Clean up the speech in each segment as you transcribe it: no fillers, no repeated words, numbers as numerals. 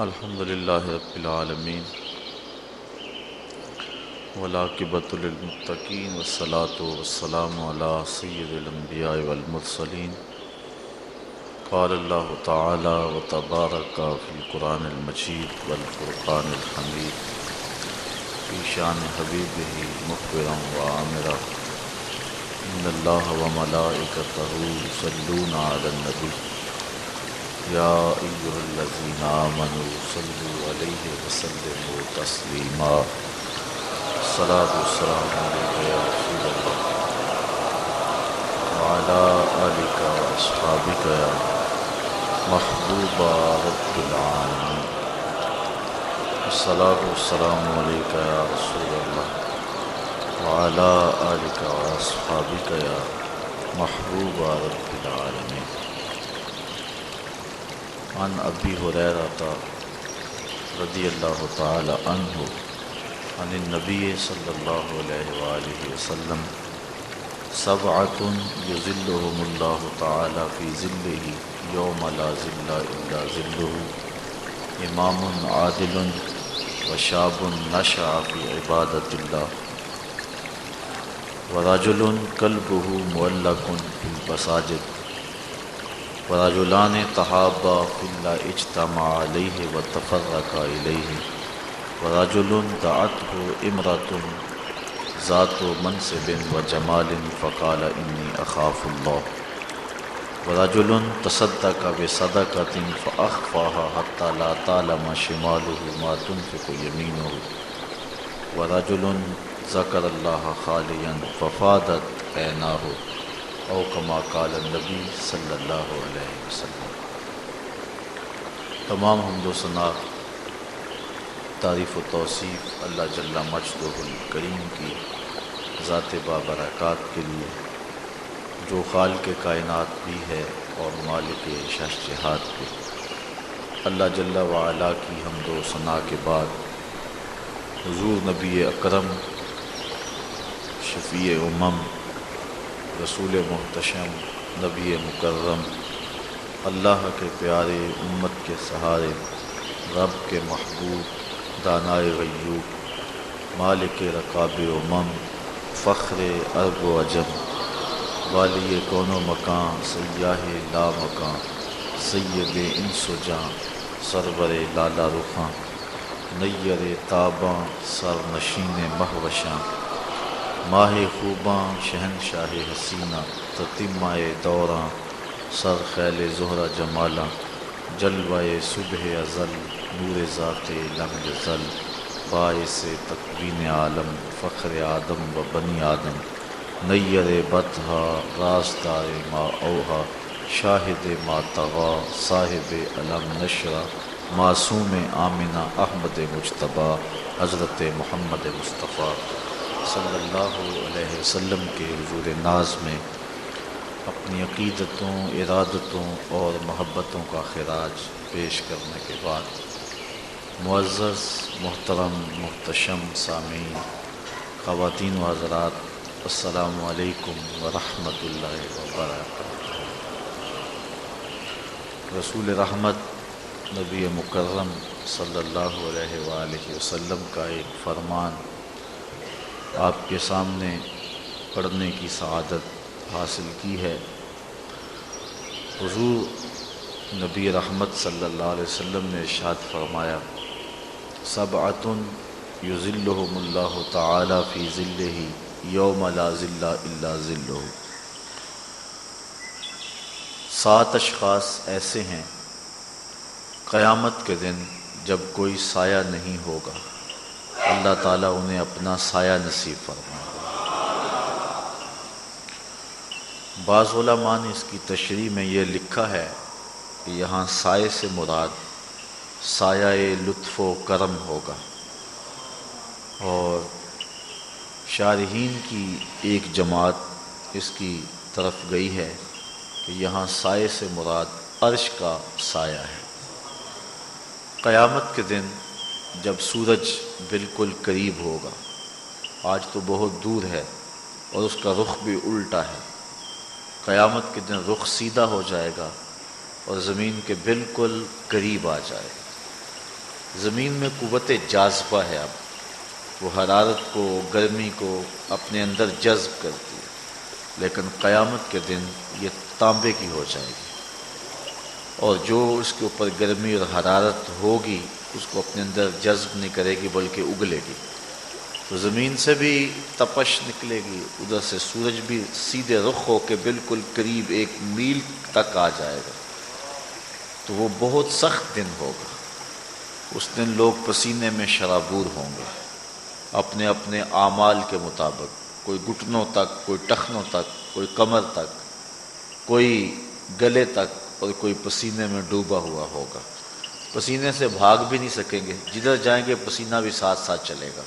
الحمد للہ رب العالمین والعاقبۃ للمتقین والصلاة والسلام علی سید الانبیاء والمرسلین قال اللہ تعالی وتبارک فی القرآن المجید والفرقان الحمید فی شان حبیبہ مخبرا وعامرا ان اللہ وملائکتہ یصلون علی النبی یا ایھا الذین آمنوا صلوا علیہ وسلموا تسلیما الصلاۃ والسلام علیک یا رسول اللہ وعلی آلک واصحابک یا محبوب رب العالمین الصلاۃ والسلام علیک یا رسول اللہ وعلی آلک واصحابک یا محبوب رب العالمین عن ابی ہریرہ رضی اللہ تعالی عنہ عن النبی صلی اللہ علیہ وآلہ وسلم سبعۃ یظلہم اللہ تعالی فی ظلہ یوم لا ظل الا ظلہ امام عادل وشاب نشأ فی عبادۃ اللہ ورجل قلبہ معلق فی المساجد ورجلان تحابا فی اللہ اجتمع علیہ وتفرقا الیہ ورجل دعته امرأة ذات منصب وجمال فقال انی اخاف اللہ ورجل تصدق بصدقة فأخفاها حتى لا تعلم شماله ما تنفق یمینہ ورجل ذکر اللہ خالیا ففاضت عیناہ او کما قال النبی صلی اللہ علیہ وسلم۔ تمام حمد و ثنا تعریف و توصیف اللہ جل مجدہ الکریم کی ذات بابرکات کے لیے جو خالق کائنات بھی ہے اور مالک شہنشاہات بھی۔ اللہ جل وعلا کی حمد و ثنا کے بعد حضور نبی اکرم شفیع امم رسول محتشم نبی مکرم اللہ کے پیارے امت کے سہارے رب کے محبوب دانائے غیوب مالک رکاب امم فخر عرب و عجم والی کون و مکان سیاہ لا مکان سید انس و جاں سرور لالا رخاں نیر تاباں سر نشین مہوشاں ماہ خوباں شہنشاہ حسینہ تتمہ دوراں سر خیل زہرہ جمالاں جلوہ صبح ازل نور ذات لم یزل باعث تکوین عالم فخر آدم و بنی آدم نیر بطحا رازدار ما اوہا شاہد ما طغا صاحب علم نشرہ معصوم آمنہ احمد مجتبیٰ حضرت محمد مصطفیٰ صلی اللہ علیہ وسلم کے حضور ناز میں اپنی عقیدتوں ارادتوں اور محبتوں کا خراج پیش کرنے کے بعد معزز محترم محتشم سامعین خواتین و حضرات السلام علیکم ورحمۃ اللہ وبرکاتہ۔ رسول رحمت نبی مکرم صلی اللہ علیہ وآلہ وسلم کا ایک فرمان آپ کے سامنے پڑھنے کی سعادت حاصل کی ہے۔ حضور نبی رحمت صلی اللہ علیہ وسلم نے ارشاد فرمایا سبعۃ یظلہم اللہ تعالی فی ظلہ یوم لا ظل الا ظلہ، 7 اشخاص ایسے ہیں قیامت کے دن جب کوئی سایہ نہیں ہوگا اللہ تعالیٰ انہیں اپنا سایہ نصیب فرمائے۔ بعض علماء نے اس کی تشریح میں یہ لکھا ہے کہ یہاں سائے سے مراد سایہ لطف و کرم ہوگا، اور شارحین کی ایک جماعت اس کی طرف گئی ہے کہ یہاں سائے سے مراد عرش کا سایہ ہے۔ قیامت کے دن جب سورج بالکل قریب ہوگا، آج تو بہت دور ہے اور اس کا رخ بھی الٹا ہے، قیامت کے دن رخ سیدھا ہو جائے گا اور زمین کے بالکل قریب آ جائے گا۔ زمین میں قوت جاذبہ ہے، اب وہ حرارت کو، گرمی کو اپنے اندر جذب کرتی ہے، لیکن قیامت کے دن یہ تانبے کی ہو جائے گی، اور جو اس کے اوپر گرمی اور حرارت ہوگی اس کو اپنے اندر جذب نہیں کرے گی بلکہ اگلے گی، تو زمین سے بھی تپش نکلے گی، ادھر سے سورج بھی سیدھے رخ ہو کے بالکل قریب 1 میل تک آ جائے گا، تو وہ بہت سخت دن ہوگا۔ اس دن لوگ پسینے میں شرابور ہوں گے، اپنے اپنے اعمال کے مطابق، کوئی گھٹنوں تک، کوئی ٹخنوں تک، کوئی کمر تک، کوئی گلے تک، اور کوئی پسینے میں ڈوبا ہوا ہوگا۔ پسینے سے بھاگ بھی نہیں سکیں گے، جدھر جائیں گے پسینہ بھی ساتھ ساتھ چلے گا،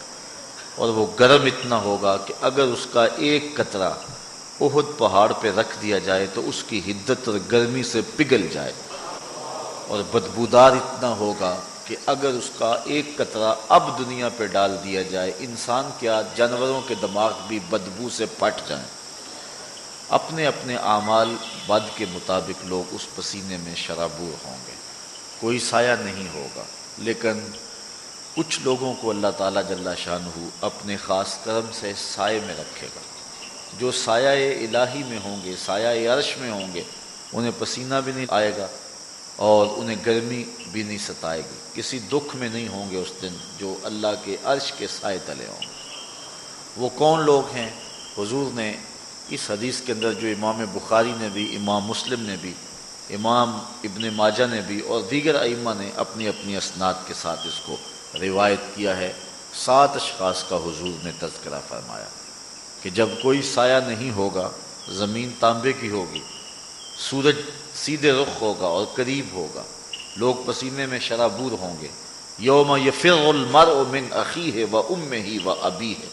اور وہ گرم اتنا ہوگا کہ اگر اس کا ایک قطرہ احد پہاڑ پہ رکھ دیا جائے تو اس کی حدت اور گرمی سے پگھل جائے، اور بدبودار اتنا ہوگا کہ اگر اس کا ایک قطرہ اب دنیا پہ ڈال دیا جائے، انسان کیا جانوروں کے دماغ بھی بدبو سے پھٹ جائیں۔ اپنے اپنے اعمال بد کے مطابق لوگ اس پسینے میں شرابور ہوں گے، کوئی سایہ نہیں ہوگا، لیکن کچھ لوگوں کو اللہ تعالیٰ جل شانہ اپنے خاص کرم سے سائے میں رکھے گا، جو سایہ الہی میں ہوں گے، سایہ عرش میں ہوں گے، انہیں پسینہ بھی نہیں آئے گا اور انہیں گرمی بھی نہیں ستائے گی، کسی دکھ میں نہیں ہوں گے اس دن، جو اللہ کے عرش کے سائے تلے ہوں گے۔ وہ کون لوگ ہیں؟ حضور نے اس حدیث کے اندر، جو امام بخاری نے بھی، امام مسلم نے بھی، امام ابن ماجہ نے بھی اور دیگر ائمہ نے اپنی اپنی اسناد کے ساتھ اس کو روایت کیا ہے، 7 اشخاص کا حضور نے تذکرہ فرمایا کہ جب کوئی سایہ نہیں ہوگا، زمین تانبے کی ہوگی، سورج سیدھے رخ ہوگا اور قریب ہوگا، لوگ پسینے میں شرابور ہوں گے۔ یوم یفر المرء من اخیہ و امہ و ابیہ،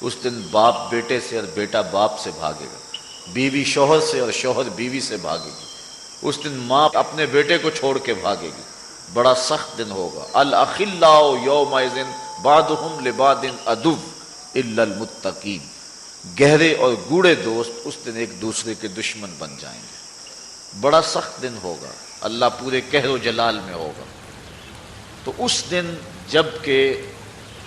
اس دن باپ بیٹے سے اور بیٹا باپ سے بھاگے گا، بیوی شوہر سے اور شوہر بیوی سے بھاگے گی، اس دن ماں اپنے بیٹے کو چھوڑ کے بھاگے گی، بڑا سخت دن ہوگا۔ الاخلاء یومئذ بعضهم لبعض عدو الا المتقین، گہرے اور گوڑے دوست اس دن ایک دوسرے کے دشمن بن جائیں گے، بڑا سخت دن ہوگا، اللہ پورے قہر و جلال میں ہوگا۔ تو اس دن جب کہ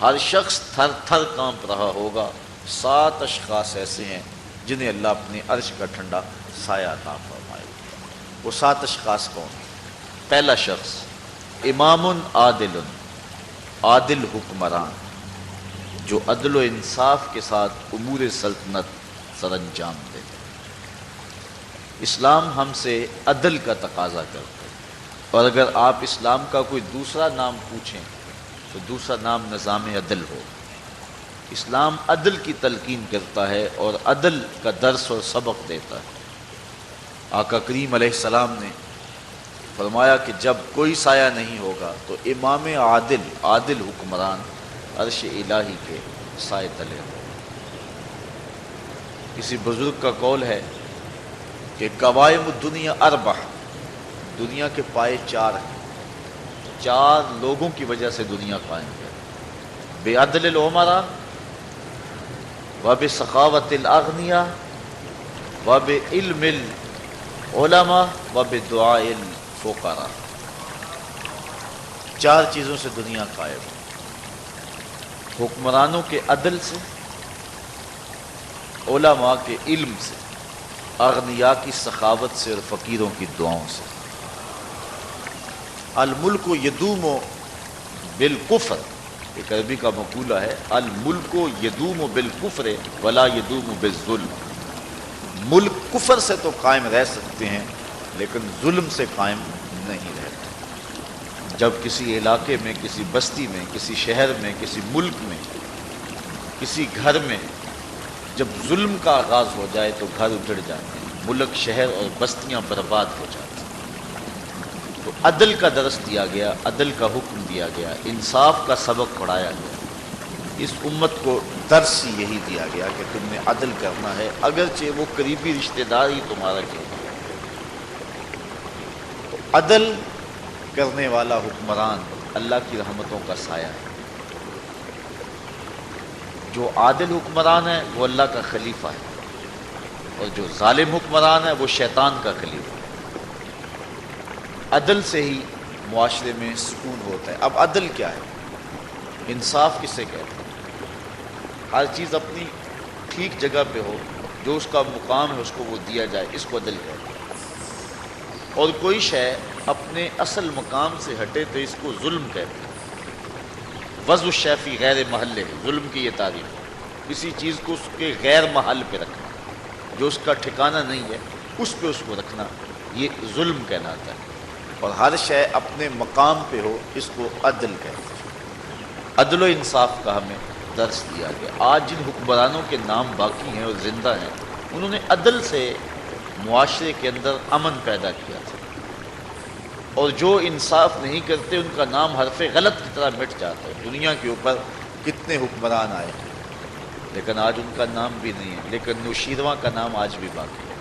ہر شخص تھر تھر کانپ رہا ہوگا، 7 اشخاص ایسے ہیں جنہیں اللہ اپنے عرش کا ٹھنڈا سایہ عطا فرمائے گا۔ وہ 7 اشخاص کون ہیں؟ پہلا شخص امام عادل، عادل حکمران، جو عدل و انصاف کے ساتھ امور سلطنت سر انجام دے۔ اسلام ہم سے عدل کا تقاضا کرتا ہے، اور اگر آپ اسلام کا کوئی دوسرا نام پوچھیں تو دوسرا نام نظام عدل ہو۔ اسلام عدل کی تلقین کرتا ہے اور عدل کا درس اور سبق دیتا ہے۔ آقا کریم علیہ السلام نے فرمایا کہ جب کوئی سایہ نہیں ہوگا تو امام عادل، عادل حکمران عرش الہی کے سائے تلے ہو۔ کسی بزرگ کا قول ہے کہ قوائم الدنیا 4، دنیا کے پائے 4 ہیں، 4 لوگوں کی وجہ سے دنیا قائم ہے: بعدل الامراء، وبسخاوت الاغنیاء، وبعلم العلماء، وبدعاء الفقراء۔ 4 چیزوں سے دنیا قائم ہے: حکمرانوں کے عدل سے، علماء کے علم سے، اغنیاء کی سخاوت سے اور فقیروں کی دعاؤں سے۔ الملک یدوم بالکفر، ایک عربی کا مقولہ ہے، الملک یدوم بالکفر ولا یدوم بالظلم، ملک کفر سے تو قائم رہ سکتے ہیں لیکن ظلم سے قائم نہیں رہتے۔ جب کسی علاقے میں، کسی بستی میں، کسی شہر میں، کسی ملک میں، کسی گھر میں جب ظلم کا آغاز ہو جائے تو گھر اجڑ جاتے ہیں، ملک، شہر اور بستیاں برباد ہو جاتی ہیں۔ تو عدل کا درس دیا گیا، عدل کا حکم دیا گیا، انصاف کا سبق پڑھایا گیا۔ اس امت کو درس یہی دیا گیا کہ تم نے عدل کرنا ہے، اگرچہ وہ قریبی رشتہ دار ہی تمہارا کیوں نہ ہو۔ تو عدل کرنے والا حکمران اللہ کی رحمتوں کا سایہ ہے۔ جو عادل حکمران ہے وہ اللہ کا خلیفہ ہے، اور جو ظالم حکمران ہے وہ شیطان کا خلیفہ ہے۔ عدل سے ہی معاشرے میں سکون ہوتا ہے۔ اب عدل کیا ہے؟ انصاف کسے کہتے ہیں؟ ہر چیز اپنی ٹھیک جگہ پہ ہو، جو اس کا مقام ہے اس کو وہ دیا جائے، اس کو عدل کہتے ہیں۔ اور کوئی شے اپنے اصل مقام سے ہٹے تو اس کو ظلم کہتے ہیں۔ وضع الشیء فی غیر محلہ، ظلم کی یہ تعریف ہے، کسی چیز کو اس کے غیر محل پہ رکھنا، جو اس کا ٹھکانہ نہیں ہے اس پہ اس کو رکھنا، یہ ظلم کہلاتا ہے۔ اور ہر شے اپنے مقام پہ ہو اس کو عدل کہتے ہیں۔ عدل و انصاف کا ہمیں درس دیا گیا۔ آج جن حکمرانوں کے نام باقی ہیں اور زندہ ہیں، انہوں نے عدل سے معاشرے کے اندر امن پیدا کیا تھا، اور جو انصاف نہیں کرتے ان کا نام حرف غلط کی طرح مٹ جاتا ہے۔ دنیا کے اوپر کتنے حکمران آئے ہیں لیکن آج ان کا نام بھی نہیں ہے، لیکن نوشیروان کا نام آج بھی باقی ہے۔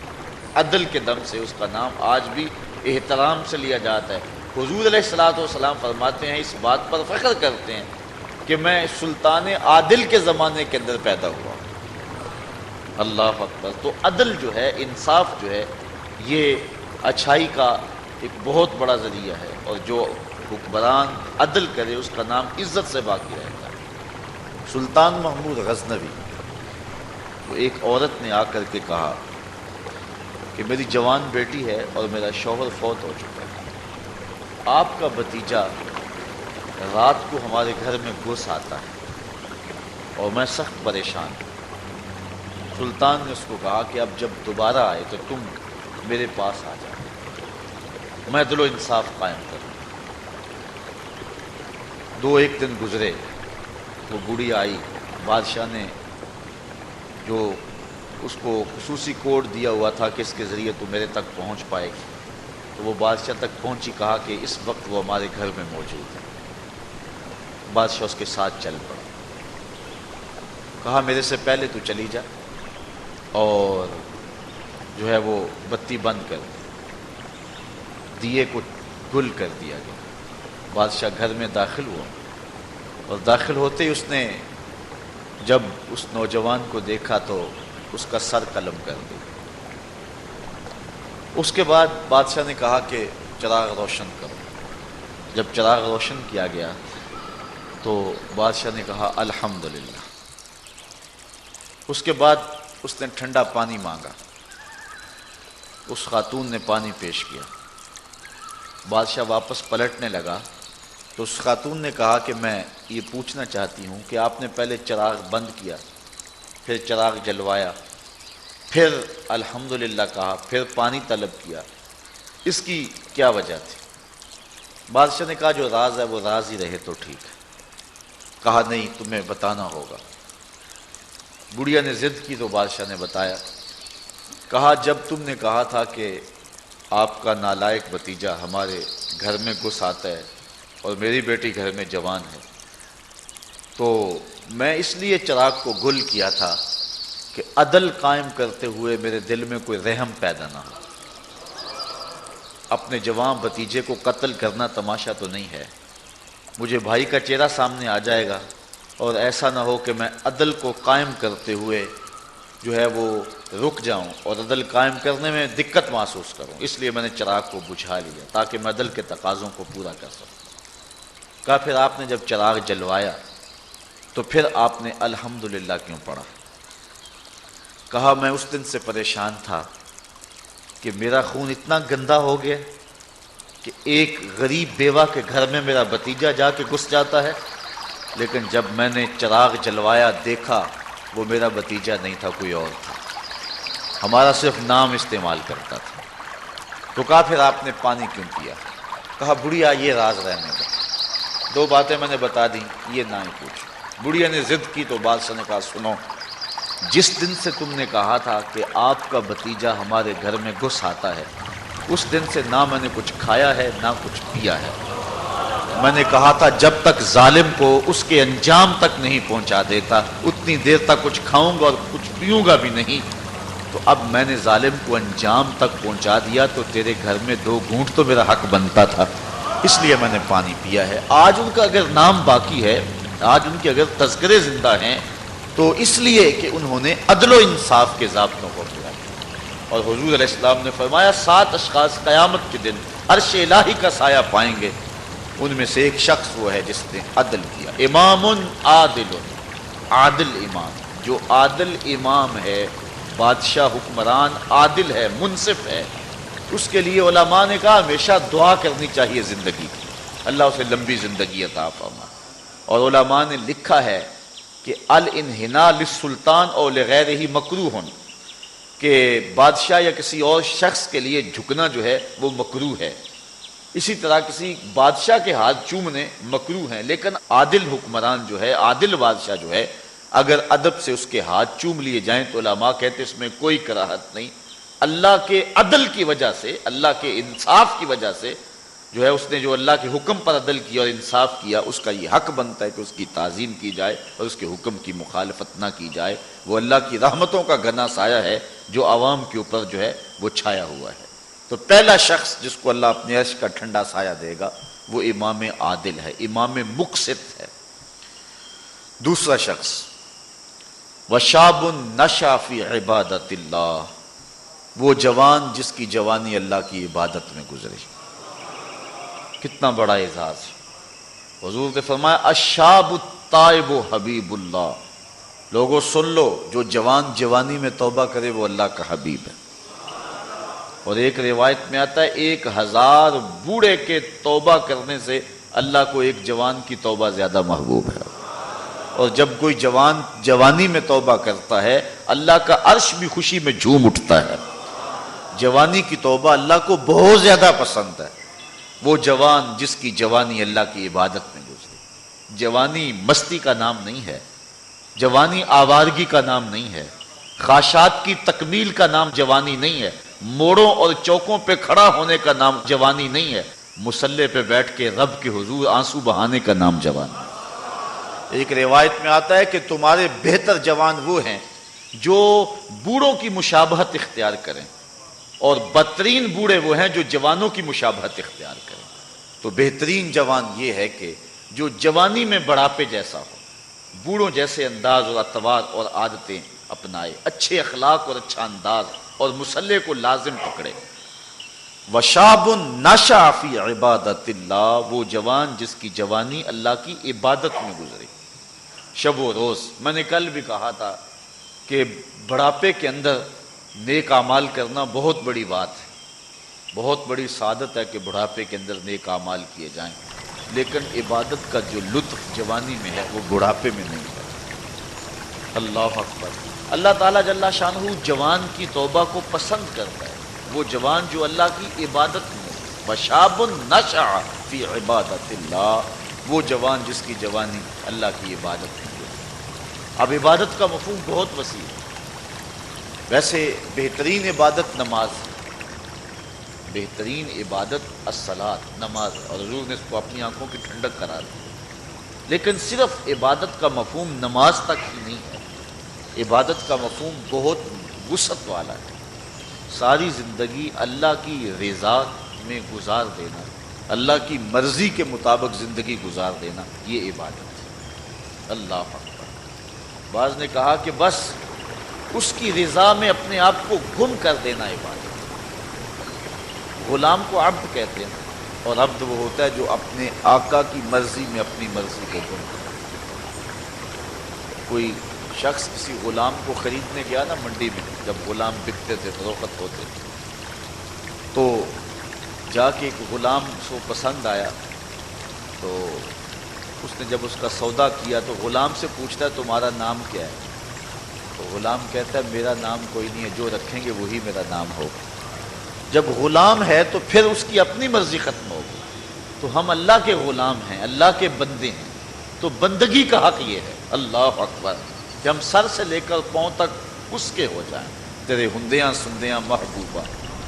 عدل کے دم سے اس کا نام آج بھی احترام سے لیا جاتا ہے۔ حضور علیہ الصلوۃ والسلام فرماتے ہیں، اس بات پر فخر کرتے ہیں کہ میں سلطان عادل کے زمانے کے اندر پیدا ہوا ہوں۔ اللہ اکبر۔ تو عدل جو ہے، انصاف جو ہے، یہ اچھائی کا ایک بہت بڑا ذریعہ ہے، اور جو حکمران عدل کرے اس کا نام عزت سے باقی رہتا ہے۔ سلطان محمود غزنوی کو ایک عورت نے آ کر کے کہا کہ میری جوان بیٹی ہے اور میرا شوہر فوت ہو چکا ہے، آپ کا بھتیجا رات کو ہمارے گھر میں گھس آتا ہے اور میں سخت پریشان ہوں۔ سلطان نے اس کو کہا کہ اب جب دوبارہ آئے تو تم میرے پاس آ جاؤ، میں عدل و انصاف قائم کروں۔ ایک دن گزرے، وہ بوڑھی آئی، بادشاہ نے جو اس کو خصوصی کوڈ دیا ہوا تھا کہ اس کے ذریعے تو میرے تک پہنچ پائے گی، تو وہ بادشاہ تک پہنچی، کہا کہ اس وقت وہ ہمارے گھر میں موجود ہے۔ بادشاہ اس کے ساتھ چل پڑا، کہا میرے سے پہلے تو چلی جا اور جو ہے وہ بتی بند کر دی، دیے کو گل کر دیا گیا۔ بادشاہ گھر میں داخل ہوا، اور داخل ہوتے ہی اس نے جب اس نوجوان کو دیکھا تو اس کا سر قلم کر دیا۔ اس کے بعد بادشاہ نے کہا کہ چراغ روشن کرو۔ جب چراغ روشن کیا گیا تو بادشاہ نے کہا الحمدللہ۔ اس کے بعد اس نے ٹھنڈا پانی مانگا، اس خاتون نے پانی پیش کیا۔ بادشاہ واپس پلٹنے لگا تو اس خاتون نے کہا کہ میں یہ پوچھنا چاہتی ہوں کہ آپ نے پہلے چراغ بند کیا، پھر چراغ جلوایا، پھر الحمدللہ کہا، پھر پانی طلب کیا، اس کی کیا وجہ تھی؟ بادشاہ نے کہا جو راز ہے وہ راز ہی رہے تو ٹھیک ہے۔ کہا نہیں، تمہیں بتانا ہوگا۔ بڑھیا نے ضد کی تو بادشاہ نے بتایا۔ کہا جب تم نے کہا تھا کہ آپ کا نالائق بھتیجا ہمارے گھر میں گھس آتا ہے اور میری بیٹی گھر میں جوان ہے، تو میں اس لیے چراغ کو گل کیا تھا کہ عدل قائم کرتے ہوئے میرے دل میں کوئی رحم پیدا نہ ہو۔ اپنے جوان بھتیجے کو قتل کرنا تماشا تو نہیں ہے، مجھے بھائی کا چہرہ سامنے آ جائے گا، اور ایسا نہ ہو کہ میں عدل کو قائم کرتے ہوئے جو ہے وہ رک جاؤں اور عدل قائم کرنے میں دقت محسوس کروں، اس لیے میں نے چراغ کو بجھا لیا تاکہ میں عدل کے تقاضوں کو پورا کر سکوں۔ کہا پھر آپ نے جب چراغ جلوایا تو پھر آپ نے الحمدللہ کیوں پڑھا؟ کہا میں اس دن سے پریشان تھا کہ میرا خون اتنا گندا ہو گیا کہ ایک غریب بیوہ کے گھر میں میرا بھتیجا جا کے گھس جاتا ہے، لیکن جب میں نے چراغ جلوایا دیکھا وہ میرا بھتیجا نہیں تھا، کوئی اور تھا، ہمارا صرف نام استعمال کرتا تھا۔ تو کہا پھر آپ نے پانی کیوں پیا؟ کہا بڑھیا یہ راز رہنے دو، دو باتیں میں نے بتا دیں، یہ نہ ہی پوچھو۔ بڑھیا نے ضد کی تو بادشاہ نے کہا سنو، جس دن سے تم نے کہا تھا کہ آپ کا بھتیجا ہمارے گھر میں گھس آتا ہے، اس دن سے نہ میں نے کچھ کھایا ہے نہ کچھ پیا ہے۔ میں نے کہا تھا جب تک ظالم کو اس کے انجام تک نہیں پہنچا دیتا اتنی دیر تک کچھ کھاؤں گا اور کچھ پیوں گا بھی نہیں، تو اب میں نے ظالم کو انجام تک پہنچا دیا تو تیرے گھر میں 2 گھونٹ تو میرا حق بنتا تھا، اس لیے میں نے پانی پیا ہے۔ آج ان کا اگر نام باقی ہے، آج ان کے اگر تذکرے زندہ ہیں تو اس لیے کہ انہوں نے عدل و انصاف کے ضابطوں کو پورا کیا۔ اور حضور علیہ السلام نے فرمایا 7 اشخاص قیامت کے دن عرش الہی کا سایہ پائیں گے، ان میں سے ایک شخص وہ ہے جس نے عدل کیا. امام عادل، عادل امام. جو عادل امام ہے، بادشاہ حکمران عادل ہے، منصف ہے، اس کے لیے علماء نے کہا ہمیشہ دعا کرنی چاہیے زندگی کی، اللہ اسے لمبی زندگی عطا فرمائے. اور علماء نے لکھا ہے کہ الانحناء للسلطان اور لغیرہ مکروہ، کہ بادشاہ یا کسی اور شخص کے لیے جھکنا جو ہے وہ مکروہ ہے. اسی طرح کسی بادشاہ کے ہاتھ چومنے مکروہ ہیں، لیکن عادل حکمران جو ہے، عادل بادشاہ جو ہے، اگر ادب سے اس کے ہاتھ چوم لیے جائیں تو علماء کہتے اس میں کوئی کراہت نہیں. اللہ کے عدل کی وجہ سے، اللہ کے انصاف کی وجہ سے جو ہے، اس نے جو اللہ کے حکم پر عدل کیا اور انصاف کیا، اس کا یہ حق بنتا ہے کہ اس کی تعظیم کی جائے اور اس کے حکم کی مخالفت نہ کی جائے. وہ اللہ کی رحمتوں کا گھنا سایہ ہے جو عوام کے اوپر جو ہے وہ چھایا ہوا ہے. تو پہلا شخص جس کو اللہ اپنے عرش کا ٹھنڈا سایہ دے گا وہ امام عادل ہے، امام مقسط ہے. دوسرا شخص وشاب نشأ فی عبادت اللہ، وہ جوان جس کی جوانی اللہ کی عبادت میں گزری. کتنا بڑا اعزاز. حضور نے فرمایا الشاب التائب حبیب اللہ. لوگوں سن لو، جو جوان جوانی میں توبہ کرے وہ اللہ کا حبیب ہے. اور ایک روایت میں آتا ہے 1000 بوڑھے کے توبہ کرنے سے اللہ کو ایک جوان کی توبہ زیادہ محبوب ہے. اور جب کوئی جوان جوانی میں توبہ کرتا ہے اللہ کا عرش بھی خوشی میں جھوم اٹھتا ہے. جوانی کی توبہ اللہ کو بہت زیادہ پسند ہے. وہ جوان جس کی جوانی اللہ کی عبادت میں گزری. جوانی مستی کا نام نہیں ہے، جوانی آوارگی کا نام نہیں ہے، خواہشات کی تکمیل کا نام جوانی نہیں ہے، موڑوں اور چوکوں پہ کھڑا ہونے کا نام جوانی نہیں ہے، مصلی پہ بیٹھ کے رب کے حضور آنسو بہانے کا نام جوانی ہے. ایک روایت میں آتا ہے کہ تمہارے بہتر جوان وہ ہیں جو بوڑھوں کی مشابہت اختیار کریں، اور بدترین بوڑھے وہ ہیں جو جوانوں کی مشابہت اختیار کریں. تو بہترین جوان یہ ہے کہ جو جوانی میں بڑھاپے جیسا ہو، بوڑھوں جیسے انداز اور اطوار اور عادتیں اپنائے، اچھے اخلاق اور اچھا انداز اور مصلی کو لازم پکڑے. وشاب نشأ فی عبادت اللہ، وہ جوان جس کی جوانی اللہ کی عبادت میں گزری. شب و روز، میں نے کل بھی کہا تھا کہ بڑھاپے کے اندر نیک اعمال کرنا بہت بڑی بات ہے، بہت بڑی سعادت ہے کہ بڑھاپے کے اندر نیک اعمال کیے جائیں، لیکن عبادت کا جو لطف جوانی میں ہے وہ بڑھاپے میں نہیں ہے. اللہ اکبر. اللہ تعالیٰ جل شانہ جوان کی توبہ کو پسند کرتا ہے، وہ جوان جو اللہ کی عبادت میں. وشاب نشأ فی عبادت اللہ، وہ جوان جس کی جوانی اللہ کی عبادت میں ہے. اب عبادت کا مفہوم بہت وسیع ہے. ویسے بہترین عبادت نماز ہے، بہترین عبادت الصلاۃ، نماز، اور حضور نے اس کو اپنی آنکھوں کی ٹھنڈک قرار دی. لیکن صرف عبادت کا مفہوم نماز تک ہی نہیں ہے، عبادت کا مفہوم بہت وسعت والا ہے. ساری زندگی اللہ کی رضا میں گزار دینا، اللہ کی مرضی کے مطابق زندگی گزار دینا، یہ عبادت ہے. اللہ اکبر. بعض نے کہا کہ بس اس کی رضا میں اپنے آپ کو گم کر دینا عبادت. غلام کو عبد کہتے ہیں، اور عبد وہ ہوتا ہے جو اپنے آقا کی مرضی میں اپنی مرضی کو گم کرے. کوئی شخص کسی غلام کو خریدنے گیا نا منڈی میں، جب غلام بکتے تھے، فروخت ہوتے تھے، تو جا کے ایک غلام اس کو پسند آیا، تو اس نے جب اس کا سودا کیا تو غلام سے پوچھتا ہے تمہارا نام کیا ہے؟ تو غلام کہتا ہے میرا نام کوئی نہیں ہے، جو رکھیں گے وہی میرا نام ہوگا. جب غلام ہے تو پھر اس کی اپنی مرضی ختم ہوگی. تو ہم اللہ کے غلام ہیں، اللہ کے بندے ہیں، تو بندگی کا حق یہ ہے. اللہ اکبر. کہ ہم سر سے لے کر پاؤں تک اس کے ہو جائیں. تیرے ہندیاں سندیاں محبوبہ،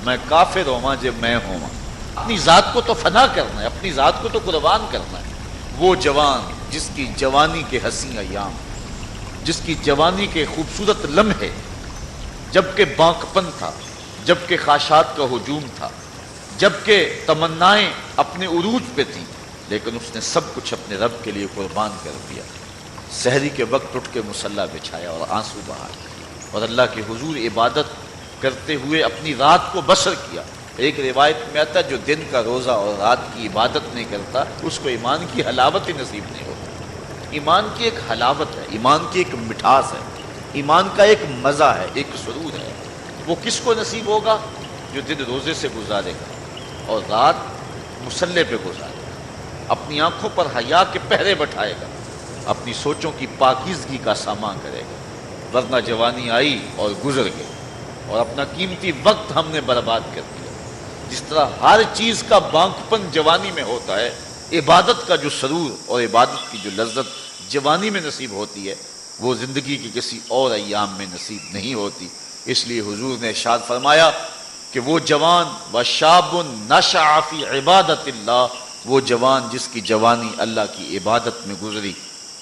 میں کافر ہوا جب میں ہوا. اپنی ذات کو تو فنا کرنا ہے، اپنی ذات کو تو قربان کرنا ہے. وہ جوان جس کی جوانی کے حسین ایام، جس کی جوانی کے خوبصورت لمحے، جبکہ بانکپن تھا، جبکہ خواہشات کا ہجوم تھا، جبکہ تمنائیں اپنے عروج پہ تھیں، لیکن اس نے سب کچھ اپنے رب کے لیے قربان کر دیا. سحری کے وقت اٹھ کے مصلی بچھایا اور آنسو بہائے، اور اللہ کے حضور عبادت کرتے ہوئے اپنی رات کو بسر کیا. ایک روایت میں آتا ہے جو دن کا روزہ اور رات کی عبادت نہیں کرتا اس کو ایمان کی حلاوت ہی نصیب نہیں ہوتی۔ ایمان کی ایک حلاوت ہے، ایمان کی ایک مٹھاس ہے، ایمان کا ایک مزہ ہے، ایک سرور ہے۔ وہ کس کو نصیب ہوگا؟ جو دن روزے سے گزارے گا اور رات مصلے پہ گزارے گا، اپنی آنکھوں پر حیا کے پہرے بٹھائے گا، اپنی سوچوں کی پاکیزگی کا سامان کرے گا۔ ورنہ جوانی آئی اور گزر گئی اور اپنا قیمتی وقت ہم نے برباد کر دیا۔ جس طرح ہر چیز کا بانکپن جوانی میں ہوتا ہے، عبادت کا جو سرور اور عبادت کی جو لذت جوانی میں نصیب ہوتی ہے وہ زندگی کی کسی اور ایام میں نصیب نہیں ہوتی۔ اس لیے حضور نے ارشاد فرمایا کہ وہ جوان وشاب نشأ فی عبادت اللہ، وہ جوان جس کی جوانی اللہ کی عبادت میں گزری،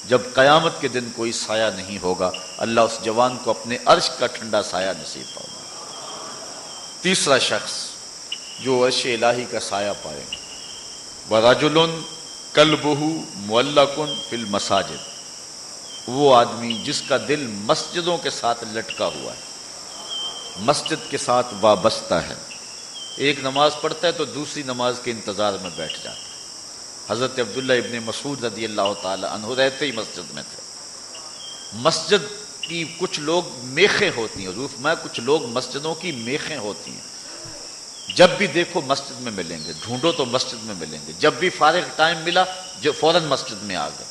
جب قیامت کے دن کوئی سایہ نہیں ہوگا اللہ اس جوان کو اپنے عرش کا ٹھنڈا سایہ نصیب فرمائے۔ تیسرا شخص جو عرش الہی کا سایہ پائے گا، وَرَجُلٌ قَلْبُهُ مُعَلَّقٌ فِي الْمَسَاجِدِ، وہ آدمی جس کا دل مسجدوں کے ساتھ لٹکا ہوا ہے، مسجد کے ساتھ وابستہ ہے، ایک نماز پڑھتا ہے تو دوسری نماز کے انتظار میں بیٹھ جاتا ہے۔ حضرت عبداللہ ابن مسعود رضی اللہ تعالی عنہ رہتے ہی مسجد میں تھے۔ مسجد کی کچھ لوگ میخیں ہوتی ہیں، حضور فرمایا کچھ لوگ مسجدوں کی میخیں ہوتی ہیں، جب بھی دیکھو مسجد میں ملیں گے، ڈھونڈو تو مسجد میں ملیں گے، جب بھی فارغ ٹائم ملا جو فوراً مسجد میں آ گئے۔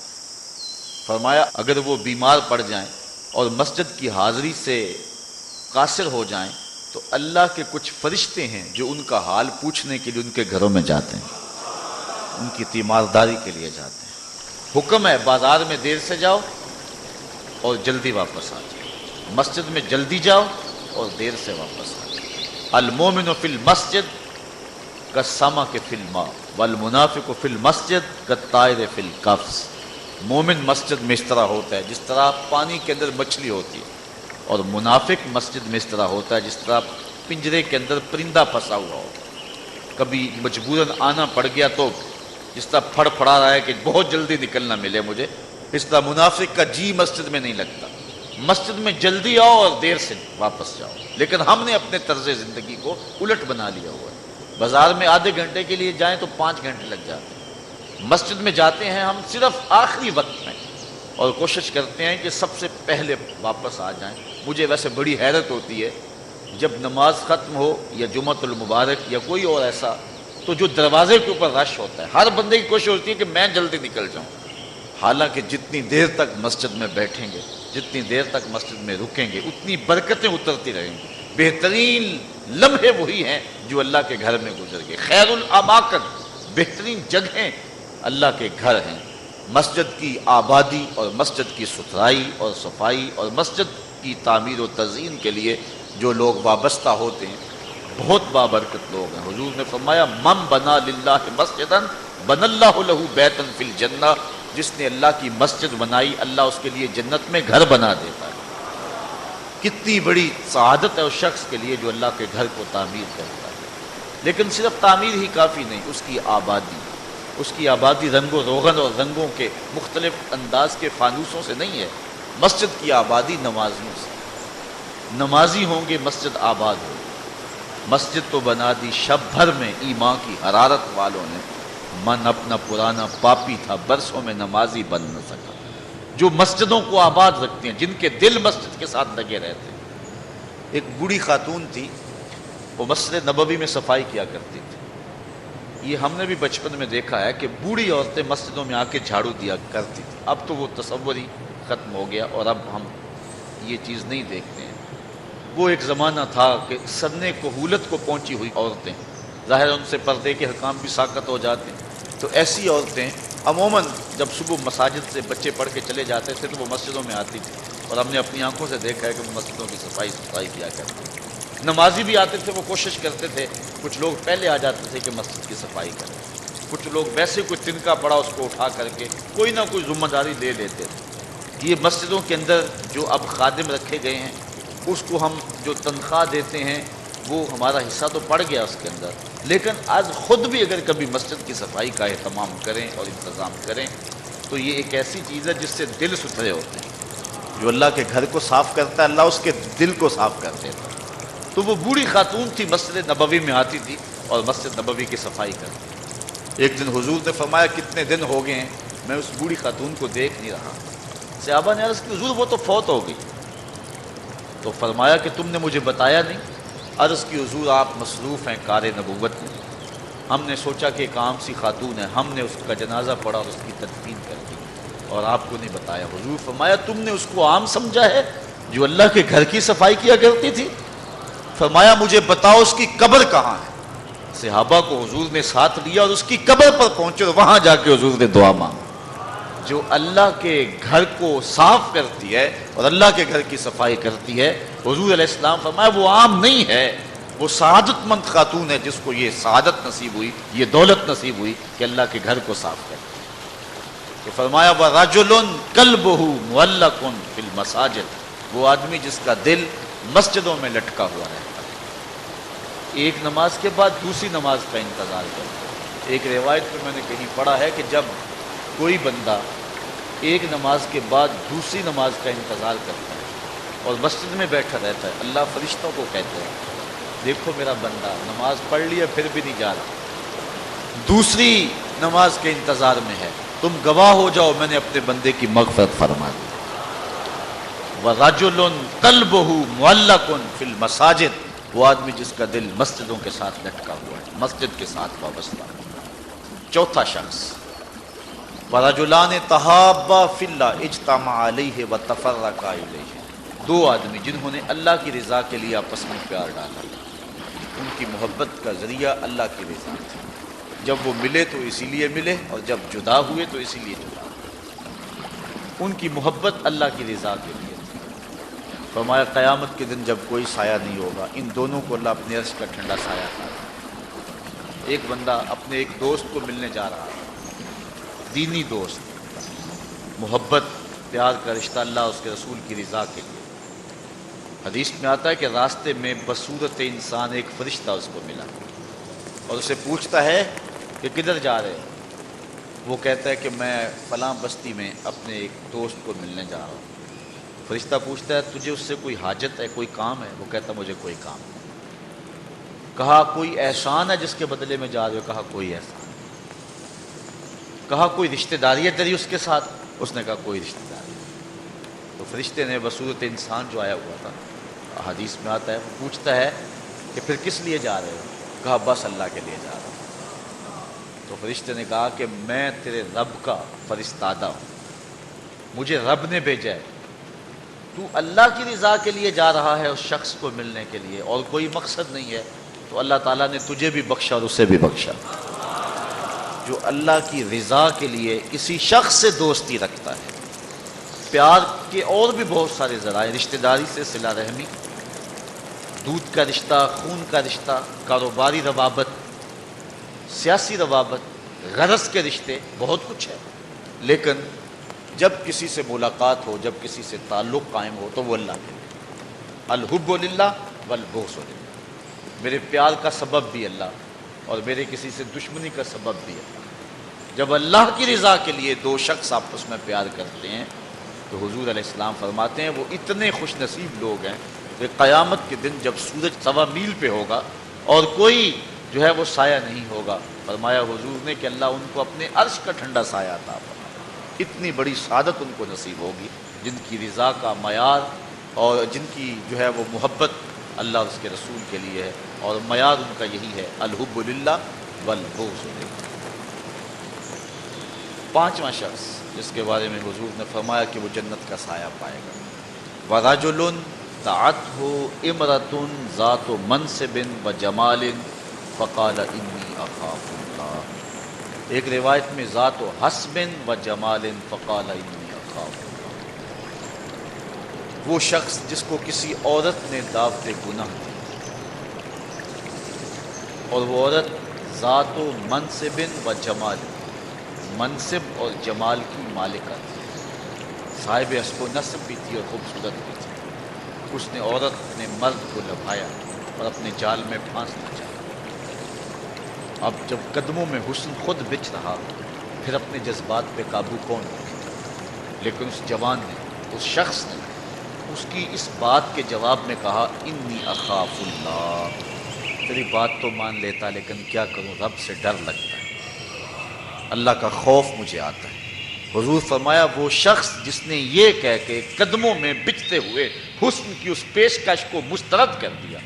فرمایا اگر وہ بیمار پڑ جائیں اور مسجد کی حاضری سے قاصر ہو جائیں تو اللہ کے کچھ فرشتے ہیں جو ان کا حال پوچھنے کے لیے ان کے گھروں میں جاتے ہیں، ان کی تیمارداری کے لیے جاتے ہیں۔ حکم ہے بازار میں دیر سے جاؤ اور جلدی واپس آ جاؤ، مسجد میں جلدی جاؤ اور دیر سے واپس آ جاؤ۔ المومن فی المسجد کالسمک فی الماء والمنافق فی المسجد کالطائر فی القفص، مومن مسجد میں اس طرح ہوتا ہے جس طرح پانی کے اندر مچھلی ہوتی ہے، اور منافق مسجد میں اس طرح ہوتا ہے جس طرح پنجرے کے اندر پرندہ پھنسا ہوا ہوتا ہے، کبھی مجبوراً آنا پڑ گیا تو جس طرح پھڑ پھڑا رہا ہے کہ بہت جلدی نکلنا ملے مجھے، اس طرح منافق کا جی مسجد میں نہیں لگتا۔ مسجد میں جلدی آؤ اور دیر سے واپس جاؤ، لیکن ہم نے اپنے طرز زندگی کو الٹ بنا لیا ہوا ہے۔ بازار میں آدھے گھنٹے کے لیے جائیں تو 5 گھنٹے لگ جاتے ہیں، مسجد میں جاتے ہیں ہم صرف آخری وقت میں اور کوشش کرتے ہیں کہ سب سے پہلے واپس آ جائیں۔ مجھے ویسے بڑی حیرت ہوتی ہے جب نماز ختم ہو یا جمعۃ المبارک یا کوئی اور ایسا، تو جو دروازے کے اوپر رش ہوتا ہے ہر بندے کی کوشش ہوتی ہے کہ میں جلدی نکل جاؤں، حالانکہ جتنی دیر تک مسجد میں بیٹھیں گے، جتنی دیر تک مسجد میں رکیں گے اتنی برکتیں اترتی رہیں گی۔ بہترین لمحے وہی ہیں جو اللہ کے گھر میں گزر گئے۔ خیر الاماکن، بہترین جگہیں اللہ کے گھر ہیں۔ مسجد کی آبادی اور مسجد کی ستھرائی اور صفائی اور مسجد کی تعمیر و تزئین کے لیے جو لوگ وابستہ ہوتے ہیں بہت بابرکت لوگ ہیں۔ حضور نے فرمایا من بنا للہ مسجدا بنى اللہ لہ بیتا فی الجنہ، جس نے اللہ کی مسجد بنائی اللہ اس کے لیے جنت میں گھر بنا دیتا ہے۔ کتنی بڑی سعادت ہے اس شخص کے لیے جو اللہ کے گھر کو تعمیر کرتا ہے۔ لیکن صرف تعمیر ہی کافی نہیں، اس کی آبادی رنگ و روغن اور رنگوں کے مختلف انداز کے فانوسوں سے نہیں ہے۔ مسجد کی آبادی نمازیوں سے، نمازی ہوں گے مسجد آباد ہوگی۔ مسجد تو بنا دی شب بھر میں ایمان کی حرارت والوں نے، من اپنا پرانا پاپی تھا برسوں میں نمازی بن نہ سکا۔ جو مسجدوں کو آباد رکھتے ہیں، جن کے دل مسجد کے ساتھ لگے رہتے ہیں۔ ایک بوڑھی خاتون تھی، وہ مسجد نبوی میں صفائی کیا کرتی تھی۔ یہ ہم نے بھی بچپن میں دیکھا ہے کہ بوڑھی عورتیں مسجدوں میں آ کے جھاڑو دیا کرتی تھی۔ اب تو وہ تصور ہی ختم ہو گیا اور اب ہم یہ چیز نہیں دیکھتے ہیں۔ وہ ایک زمانہ تھا کہ سنِ کہولت کو پہنچی ہوئی عورتیں، ظاہر ان سے پردے کے حکام بھی ساقط ہو جاتے ہیں، تو ایسی عورتیں عموماً جب صبح مساجد سے بچے پڑھ کے چلے جاتے تھے تو وہ مسجدوں میں آتی تھی، اور ہم نے اپنی آنکھوں سے دیکھا ہے کہ وہ مسجدوں کی صفائی ستھرائی کیا کرتے تھے۔ نمازی بھی آتے تھے، وہ کوشش کرتے تھے، کچھ لوگ پہلے آ جاتے تھے کہ مسجد کی صفائی کریں، کچھ لوگ ویسے کوئی تنکا پڑا اس کو اٹھا کر کے کوئی نہ کوئی ذمہ داری لے لیتے تھے۔ یہ مسجدوں کے اندر جو اب خادم رکھے گئے ہیں، اس کو ہم جو تنخواہ دیتے ہیں وہ ہمارا حصہ تو پڑ گیا اس کے اندر، لیکن آج خود بھی اگر کبھی مسجد کی صفائی کا اہتمام کریں اور انتظام کریں تو یہ ایک ایسی چیز ہے جس سے دل ستھرے ہوتے ہیں۔ جو اللہ کے گھر کو صاف کرتا ہے اللہ اس کے دل کو صاف کر دیتا ہے۔ تو وہ بوڑھی خاتون تھی، مسجد نبوی میں آتی تھی اور مسجد نبوی کی صفائی کرتی. ایک دن حضور نے فرمایا کتنے دن ہو گئے ہیں میں اس بوڑھی خاتون کو دیکھ نہیں رہا. صحابہ نے عرض کی حضور وہ تو فوت ہو گئی. تو فرمایا کہ تم نے مجھے بتایا نہیں. عرض کی حضور آپ مصروف ہیں کار نبوت میں، ہم نے سوچا کہ ایک عام سی خاتون ہے، ہم نے اس کا جنازہ پڑھا اور اس کی تدفین کر دی اور آپ کو نہیں بتایا. حضور فرمایا تم نے اس کو عام سمجھا ہے جو اللہ کے گھر کی صفائی کیا کرتی تھی؟ فرمایا مجھے بتاؤ اس کی قبر کہاں ہے. صحابہ کو حضور نے ساتھ لیا اور اس کی قبر پر پہنچے اور وہاں جا کے حضور نے دعا مانگی. جو اللہ کے گھر کو صاف کرتی ہے اور اللہ کے گھر کی صفائی کرتی ہے، حضور علیہ السلام فرمایا وہ عام نہیں ہے، وہ سعادت مند خاتون ہے جس کو یہ سعادت نصیب ہوئی، یہ دولت نصیب ہوئی کہ اللہ کے گھر کو صاف کرے. تو فرمایا وَرَجُلٌ قَلْبُهُ مُعَلَّقٌ فِي الْمَسَاجِدِ، وہ آدمی جس کا دل مسجدوں میں لٹکا ہوا رہتا ہے، ایک نماز کے بعد دوسری نماز کا انتظار کرتا ہے. ایک روایت میں نے کہیں پڑھا ہے کہ جب کوئی بندہ ایک نماز کے بعد دوسری نماز کا انتظار کرتا ہے اور مسجد میں بیٹھا رہتا ہے، اللہ فرشتوں کو کہتے ہیں دیکھو میرا بندہ نماز پڑھ لیا پھر بھی نہیں جا رہا، دوسری نماز کے انتظار میں ہے، تم گواہ ہو جاؤ میں نے اپنے بندے کی مغفرت فرما دی. وَرَجُلٌ قَلْبُهُ مُعَلَّقٌ فِي الْمَسَاجِدِ، وہ آدمی جس کا دل مسجدوں کے ساتھ لٹکا ہوا ہے، مسجد کے ساتھ وابستہ. چوتھا شخص وَرَجُلَانِ تَحَابَّا فِي اللَّهِ اجْتَمَعَا عَلَيْهِ وَتَفَرَّقَا إِلَيْهِ، دو آدمی جنہوں نے اللہ کی رضا کے لیے آپس میں پیار ڈالا، ان کی محبت کا ذریعہ اللہ کی رضا تھی. جب وہ ملے تو اسی لیے ملے اور جب جدا ہوئے تو اسی لیے جدا ہوئے. ان کی محبت اللہ کی رضا کے لیے تھی. فرمایا قیامت کے دن جب کوئی سایہ نہیں ہوگا ان دونوں کو اللہ اپنے عرش کا ٹھنڈا سایہ کرے. ایک بندہ اپنے ایک دوست کو ملنے جا رہا ہے، دینی دوست، محبت پیار کا رشتہ اللہ اس کے رسول کی رضا کے لیے. حدیث میں آتا ہے کہ راستے میں بصورت انسان ایک فرشتہ اس کو ملا اور اسے پوچھتا ہے کہ کدھر جا رہے؟ وہ کہتا ہے کہ میں فلاں بستی میں اپنے ایک دوست کو ملنے جا رہا ہوں. فرشتہ پوچھتا ہے تجھے اس سے کوئی حاجت ہے، کوئی کام ہے؟ وہ کہتا مجھے کوئی کام نہیں. کہا کوئی احسان ہے جس کے بدلے میں جا رہے ہو؟ کہا کوئی احسان. کہا کوئی رشتہ داری ہے تیری اس کے ساتھ؟ اس نے کہا کوئی رشتہ داری. تو فرشتے نے بصورت انسان جو آیا ہوا تھا، حدیث میں آتا ہے، وہ پوچھتا ہے کہ پھر کس لیے جا رہے ہو؟ کہا بس اللہ کے لیے جا رہا ہوں. تو فرشتے نے کہا کہ میں تیرے رب کا فرستادہ ہوں، مجھے رب نے بھیجا ہے، تو اللہ کی رضا کے لیے جا رہا ہے اس شخص کو ملنے کے لیے اور کوئی مقصد نہیں ہے، تو اللہ تعالیٰ نے تجھے بھی بخشا اور اسے بھی بخشا. جو اللہ کی رضا کے لیے کسی شخص سے دوستی رکھتا ہے، پیار کے اور بھی بہت سارے ذرائع، رشتہ داری سے صلہ رحمی، دودھ کا رشتہ، خون کا رشتہ، کاروباری روابط، سیاسی روابط، غرض کے رشتے، بہت کچھ ہے. لیکن جب کسی سے ملاقات ہو، جب کسی سے تعلق قائم ہو تو وہ اللہ کے لیے. الحب للہ والبغض للہ، میرے پیار کا سبب بھی اللہ اور میرے کسی سے دشمنی کا سبب بھی اللہ. جب اللہ کی رضا کے لیے دو شخص آپس میں پیار کرتے ہیں تو حضور علیہ السلام فرماتے ہیں وہ اتنے خوش نصیب لوگ ہیں کہ قیامت کے دن جب سورج 1.25 میل پہ ہوگا اور کوئی جو ہے وہ سایہ نہیں ہوگا، فرمایا حضور نے کہ اللہ ان کو اپنے عرش کا ٹھنڈا سایہ عطا فرمائے. اتنی بڑی سعادت ان کو نصیب ہوگی جن کی رضا کا معیار اور جن کی جو ہے وہ محبت اللہ اور اس کے رسول کے لیے ہے، اور معیار ان کا یہی ہے الحب للہ والبغض للہ. پانچواں شخص جس کے بارے میں حضور نے فرمایا کہ وہ جنت کا سایہ پائے گا، وَرَجُلٌ دَعَتْهُ امْرَأَةٌ ذَاتُ مَنْصِبٍ وَجَمَالٍ فَقَالَ إِنِّي أَخَافُ اللَّهَ. ایک روایت میں ذات و حسب و جمال فقال انی اخاف اللہ. وہ شخص جس کو کسی عورت نے دعوت گناہ دی اور وہ عورت ذات و منصب و جمال، منصب اور جمال کی مالکہ تھی، صاحب حسب و نسب بھی تھی اور خوبصورت بھی تھی. اس نے عورت نے مرد کو لبھایا اور اپنے جال میں پھانسنا چاہا. اب جب قدموں میں حسن خود بچ رہا پھر اپنے جذبات پہ قابو کون رکھے؟ لیکن اس جوان نے، اس شخص نے اس کی اس بات کے جواب میں کہا انی اخاف اللہ، تیری بات تو مان لیتا لیکن کیا کروں، رب سے ڈر لگتا ہے، اللہ کا خوف مجھے آتا ہے۔ حضور فرمایا وہ شخص جس نے یہ کہہ کے قدموں میں بچتے ہوئے حسن کی اس پیشکش کو مسترد کر دیا،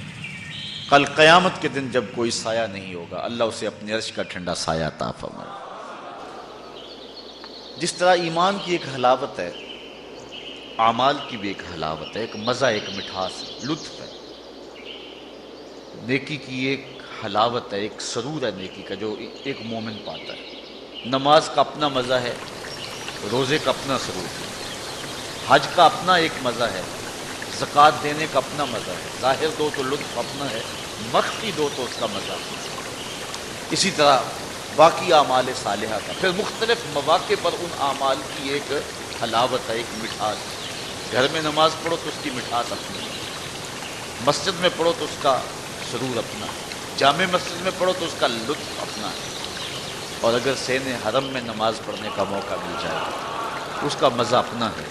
کل قیامت کے دن جب کوئی سایہ نہیں ہوگا اللہ اسے اپنے عرش کا ٹھنڈا سایہ عطا فرمائے۔ جس طرح ایمان کی ایک حلاوت ہے، اعمال کی بھی ایک حلاوت ہے، ایک مزہ، ایک مٹھاس ہے، لطف ہے، نیکی کی ایک حلاوت ہے، ایک سرور ہے نیکی کا جو ایک مومن پاتا ہے۔ نماز کا اپنا مزہ ہے، روزے کا اپنا سرور ہے، حج کا اپنا ایک مزہ ہے، زکوٰۃ دینے کا اپنا مزہ ہے، ظاہر دو تو لطف اپنا ہے، مخفی دو تو اس کا مزہ اپنا ہے۔ اسی طرح باقی اعمال صالحہ کا پھر مختلف مواقع پر ان اعمال کی ایک حلاوت ہے، ایک مٹھاس ہے۔ گھر میں نماز پڑھو تو اس کی مٹھاس اپنی ہے، مسجد میں پڑھو تو اس کا سرور اپنا ہے، جامع مسجد میں پڑھو تو اس کا لطف اپنا ہے، اور اگر سین حرم میں نماز پڑھنے کا موقع مل جائے تو اس کا مزہ اپنا ہے،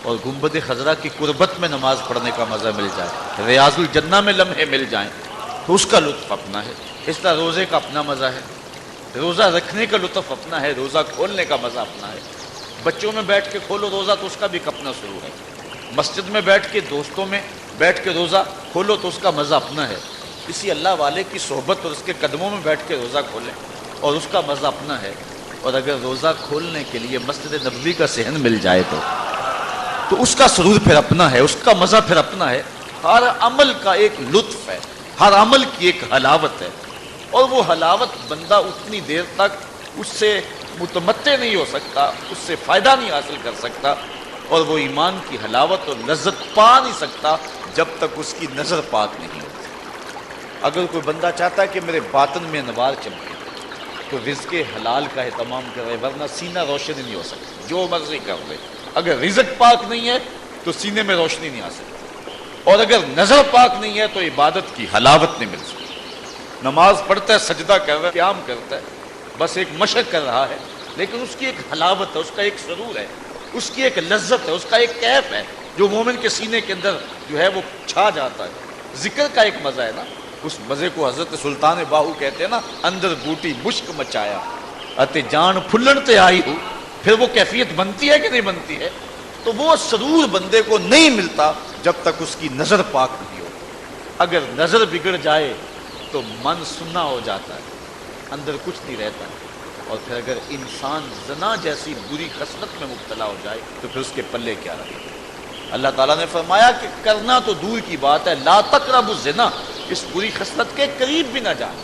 اور گنبد خضرا کی قربت میں نماز پڑھنے کا مزہ مل جائے، ریاض الجنہ میں لمحے مل جائیں تو اس کا لطف اپنا ہے۔ اس طرح روزے کا اپنا مزہ ہے، روزہ رکھنے کا لطف اپنا ہے، روزہ کھولنے کا مزہ اپنا ہے، بچوں میں بیٹھ کے کھولو روزہ تو اس کا بھی ایک اپنا سرور ہے، مسجد میں بیٹھ کے دوستوں میں بیٹھ کے روزہ کھولو تو اس کا مزہ اپنا ہے، کسی اللہ والے کی صحبت اور اس کے قدموں میں بیٹھ کے روزہ کھولیں اور اس کا مزہ اپنا ہے، اور اگر روزہ کھولنے کے لیے مسجد نبوی کا صحن مل جائے تو اس کا سرور پھر اپنا ہے، اس کا مزہ پھر اپنا ہے۔ ہر عمل کا ایک لطف ہے، ہر عمل کی ایک حلاوت ہے، اور وہ حلاوت بندہ اتنی دیر تک اس سے متمتع نہیں ہو سکتا، اس سے فائدہ نہیں حاصل کر سکتا، اور وہ ایمان کی حلاوت اور لذت پا نہیں سکتا جب تک اس کی نظر پاک نہیں ہوتی۔ اگر کوئی بندہ چاہتا ہے کہ میرے باطن میں انوار چمکے تو رزق حلال کا اہتمام کرے، ورنہ سینہ روشن نہیں ہو سکتا، جو مرضی کر لے، اگر رزق پاک نہیں ہے تو سینے میں روشنی نہیں آ سکتی، اور اگر نظر پاک نہیں ہے تو عبادت کی حلاوت نہیں مل سکتی۔ نماز پڑھتا ہے، سجدہ کر رہا ہے، قیام کرتا ہے، بس ایک مشق کر رہا ہے، لیکن اس کی ایک حلاوت ہے، اس کا ایک سرور ہے، اس کی ایک لذت ہے، اس کا ایک کیف ہے جو مومن کے سینے کے اندر جو ہے وہ چھا جاتا ہے۔ ذکر کا ایک مزہ ہے نا، اس مزے کو حضرت سلطان باہو کہتے ہیں نا، اندر بوٹی مشک مچایا اتے جان پھلن تے آئی ہو، پھر وہ کیفیت بنتی ہے کہ نہیں بنتی ہے؟ تو وہ سرور بندے کو نہیں ملتا جب تک اس کی نظر پاک نہیں ہو۔ اگر نظر بگڑ جائے تو من سننا ہو جاتا ہے، اندر کچھ نہیں رہتا ہے، اور پھر اگر انسان زنا جیسی بری خصلت میں مبتلا ہو جائے تو پھر اس کے پلے کیا رہے گا؟ اللہ تعالیٰ نے فرمایا کہ کرنا تو دور کی بات ہے، لا تقربوا الزنا، اس بری خصلت کے قریب بھی نہ جائیں،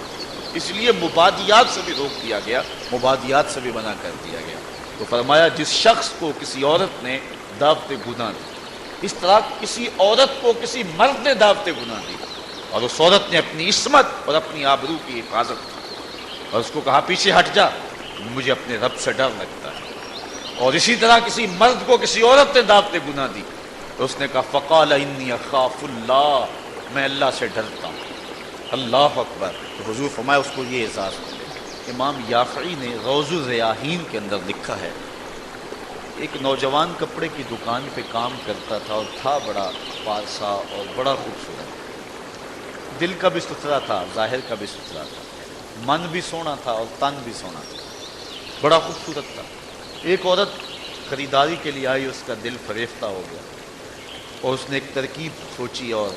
اس لیے مبادیات سے بھی روک دیا گیا، مبادیات سے بھی منع کر دیا گیا۔ تو فرمایا جس شخص کو کسی عورت نے دعوت گناہ دی، اس طرح کسی عورت کو کسی مرد نے دعوت گناہ دی اور اس عورت نے اپنی عصمت اور اپنی آبرو کی حفاظت کی اور اس کو کہا پیچھے ہٹ جا، مجھے اپنے رب سے ڈر لگتا ہے، اور اسی طرح کسی مرد کو کسی عورت نے دعوت گناہ دی تو اس نے کہا فقال انی اخاف اللہ، میں اللہ سے ڈرتا ہوں۔ اللہ اکبر۔ تو حضور فرمایا اس کو یہ احساس ملے۔ امام یافعی نے روض الریاحین کے اندر لکھا ہے، ایک نوجوان کپڑے کی دکان پہ کام کرتا تھا اور تھا بڑا پارسا اور بڑا خوبصورت، دل کا بھی ستھرا تھا، ظاہر کا بھی ستھرا تھا، من بھی سونا تھا اور تن بھی سونا تھا، بڑا خوبصورت تھا۔ ایک عورت خریداری کے لیے آئی، اس کا دل فریفتہ ہو گیا اور اس نے ایک ترکیب سوچی اور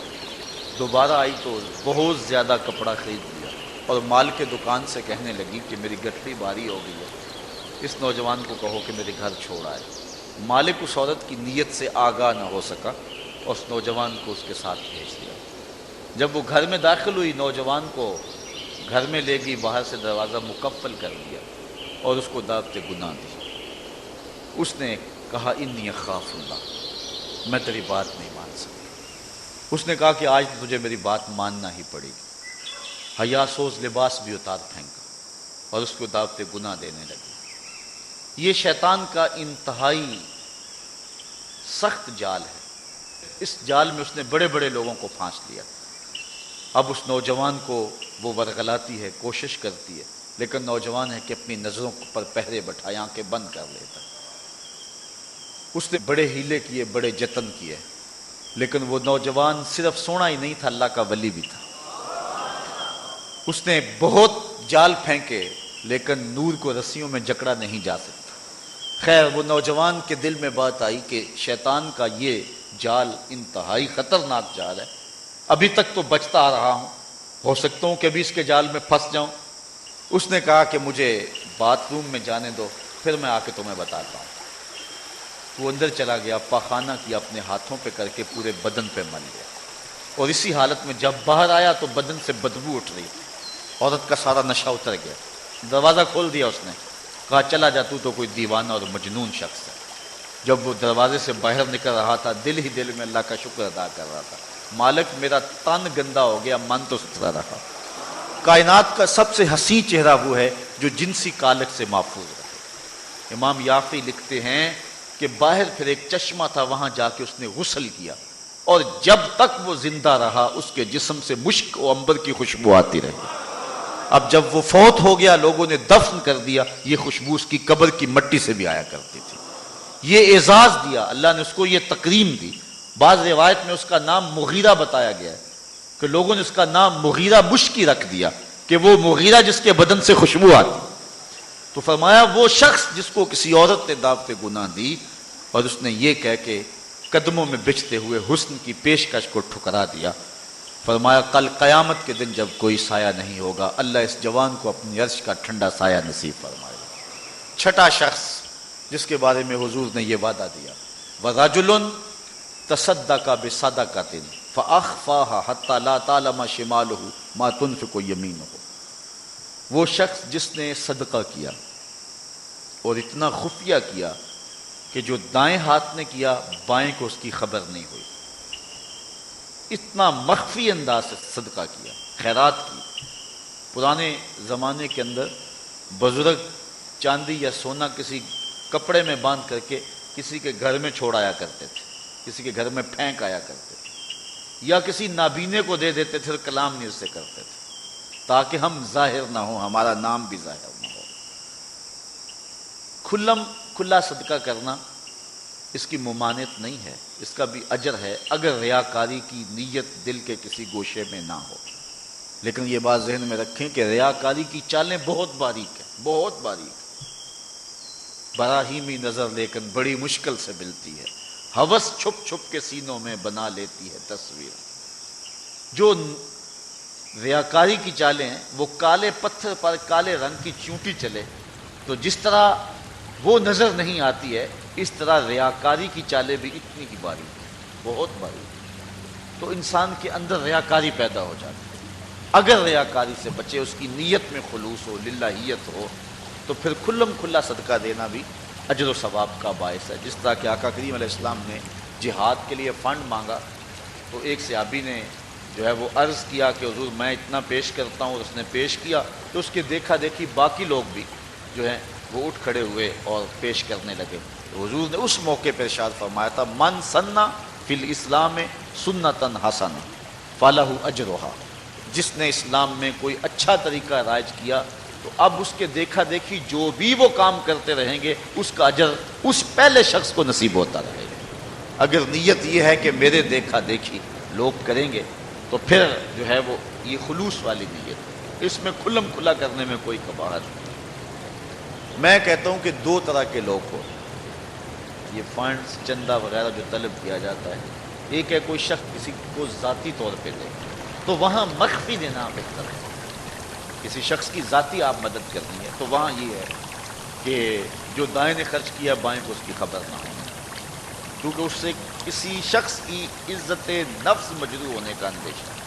دوبارہ آئی تو بہت زیادہ کپڑا خرید لیا اور مال کے دکان سے کہنے لگی کہ میری گٹھڑی باری ہو گئی ہے، اس نوجوان کو کہو کہ میرے گھر چھوڑ آئے۔ مالک اس عورت کی نیت سے آگاہ نہ ہو سکا اور اس نوجوان کو اس کے ساتھ بھیج دیا۔ جب وہ گھر میں داخل ہوئی، نوجوان کو گھر میں لے گئی، باہر سے دروازہ مقفل کر دیا اور اس کو دعوت گناہ دی۔ اس نے کہا انی اخاف اللہ، میں تیری بات نہیں مان سکتی۔ اس نے کہا کہ آج تجھے میری بات ماننا ہی پڑے گی۔ حیا سوز لباس بھی اتار پھینکا اور اس کو دعوت گناہ دینے لگی۔ یہ شیطان کا انتہائی سخت جال ہے، اس جال میں اس نے بڑے بڑے لوگوں کو پھانس لیا۔ اب اس نوجوان کو وہ ورغلاتی ہے، کوشش کرتی ہے، لیکن نوجوان ہے کہ اپنی نظروں پر پہرے بٹھائے، آنکھیں بند کر لیتا ہے۔ اس نے بڑے ہیلے کیے، بڑے جتن کیے، لیکن وہ نوجوان صرف سونا ہی نہیں تھا، اللہ کا ولی بھی تھا۔ اس نے بہت جال پھینکے لیکن نور کو رسیوں میں جکڑا نہیں جا سکتا۔ خیر، وہ نوجوان کے دل میں بات آئی کہ شیطان کا یہ جال انتہائی خطرناک جال ہے، ابھی تک تو بچتا آ رہا ہوں، ہو سکتا ہوں کہ ابھی اس کے جال میں پھنس جاؤں۔ اس نے کہا کہ مجھے باتھ روم میں جانے دو، پھر میں آ کے تمہیں بتاتا ہوں۔ وہ اندر چلا گیا، پاخانہ کیا اپنے ہاتھوں پہ کر کے پورے بدن پہ مل گیا، اور اسی حالت میں جب باہر آیا تو بدن سے بدبو اٹھ رہی، عورت کا سارا نشہ اتر گیا۔ دروازہ کھول دیا اس نے، کہا چلا جا، تو کوئی دیوانہ اور مجنون شخص ہے۔ جب وہ دروازے سے باہر نکل رہا تھا، دل ہی دل میں اللہ کا شکر ادا کر رہا تھا، مالک میرا تن گندا ہو گیا، من تو ستھرا رہا۔ کائنات کا سب سے حسین چہرہ وہ ہے جو جنسی کالک سے محفوظ رہے۔ امام یافعی لکھتے ہیں کہ باہر پھر ایک چشمہ تھا، وہاں جا کے اس نے غسل کیا، اور جب تک وہ زندہ رہا اس کے جسم سے مشک و عنبر کی خوشبو آتی رہی۔ اب جب وہ فوت ہو گیا، لوگوں نے دفن کر دیا، یہ خوشبو اس کی قبر کی مٹی سے بھی آیا کرتی تھی۔ یہ اعزاز دیا اللہ نے اس کو، یہ تکریم دی۔ بعض روایت میں اس کا نام مغیرہ بتایا گیا ہے کہ لوگوں نے اس کا نام مغیرہ مشکی رکھ دیا، کہ وہ مغیرہ جس کے بدن سے خوشبو آتی۔ تو فرمایا وہ شخص جس کو کسی عورت نے دعوت گناہ دی اور اس نے یہ کہہ کے قدموں میں بچھتے ہوئے حسن کی پیشکش کو ٹھکرا دیا، فرمایا کل قیامت کے دن جب کوئی سایہ نہیں ہوگا، اللہ اس جوان کو اپنی عرش کا ٹھنڈا سایہ نصیب فرمائے گا۔ چھٹا شخص جس کے بارے میں حضور نے یہ وعدہ دیا، وَرَجُلٌ تَصَدَّقَ بِصَدَقَةٍ فَأَخْفَاهَا حَتَّى لَا تَعْلَمَ شِمَالُهُ مَا تُنْفِقُ يَمِينُهُ۔ وہ شخص جس نے صدقہ کیا اور اتنا خفیہ کیا کہ جو دائیں ہاتھ نے کیا بائیں کو اس کی خبر نہیں ہوئی، اتنا مخفی انداز سے صدقہ کیا، خیرات کی۔ پرانے زمانے کے اندر بزرگ چاندی یا سونا کسی کپڑے میں باندھ کر کے کسی کے گھر میں چھوڑ آیا کرتے تھے، کسی کے گھر میں پھینک آیا کرتے تھے، یا کسی نابینے کو دے دیتے تھے اور کلام نہیں اس سے کرتے تھے تاکہ ہم ظاہر نہ ہوں، ہمارا نام بھی ظاہر نہ ہو۔ کھلا صدقہ کرنا اس کی ممانعت نہیں ہے، اس کا بھی اجر ہے اگر ریاکاری کی نیت دل کے کسی گوشے میں نہ ہو۔ لیکن یہ بات ذہن میں رکھیں کہ ریاکاری کی چالیں بہت باریک ہیں، بہت باریک، براہیمی نظر لیکن بڑی مشکل سے ملتی ہے۔ ہوس چھپ چھپ کے سینوں میں بنا لیتی ہے تصویر۔ جو ریاکاری کی چالیں ہیں وہ کالے پتھر پر کالے رنگ کی چونٹی چلے تو جس طرح وہ نظر نہیں آتی ہے، اس طرح ریاکاری کی چالیں بھی اتنی ہی باریک ہیں، بہت باریک۔ تو انسان کے اندر ریاکاری پیدا ہو جاتی ہے۔ اگر ریاکاری سے بچے، اس کی نیت میں خلوص ہو، للہیت ہو، تو پھر کھلا صدقہ دینا بھی اجر و ثواب کا باعث ہے۔ جس طرح کہ آقا کریم علیہ السلام نے جہاد کے لیے فنڈ مانگا تو ایک صحابی نے جو ہے وہ عرض کیا کہ حضور میں اتنا پیش کرتا ہوں، اور اس نے پیش کیا تو اس کے دیکھا دیکھی باقی لوگ بھی جو ہیں وہ اٹھ کھڑے ہوئے اور پیش کرنے لگے۔ تو حضور نے اس موقع پر ارشاد فرمایا تھا، من سنّا فی الاسلام سنتاً حسنہ فلہ اجرھا۔ جس نے اسلام میں کوئی اچھا طریقہ رائج کیا تو اب اس کے دیکھا دیکھی جو بھی وہ کام کرتے رہیں گے اس کا اجر اس پہلے شخص کو نصیب ہوتا رہے گا۔ اگر نیت یہ ہے کہ میرے دیکھا دیکھی لوگ کریں گے تو پھر جو ہے وہ یہ خلوص والی نیت، اس میں کھلا کرنے میں کوئی قباحت نہیں۔ میں کہتا ہوں کہ دو طرح کے لوگ ہو، یہ فنڈز چندہ وغیرہ جو طلب کیا جاتا ہے، ایک ہے کوئی شخص کسی کو ذاتی طور پہ دے تو وہاں مخفی دینا بہتر ہے۔ کسی شخص کی ذاتی آپ مدد کرنی ہے تو وہاں یہ ہے کہ جو دائیں نے خرچ کیا بائیں کو اس کی خبر نہ ہو، کیونکہ اس سے کسی شخص کی عزت نفس مجروح ہونے کا اندیشہ ہے۔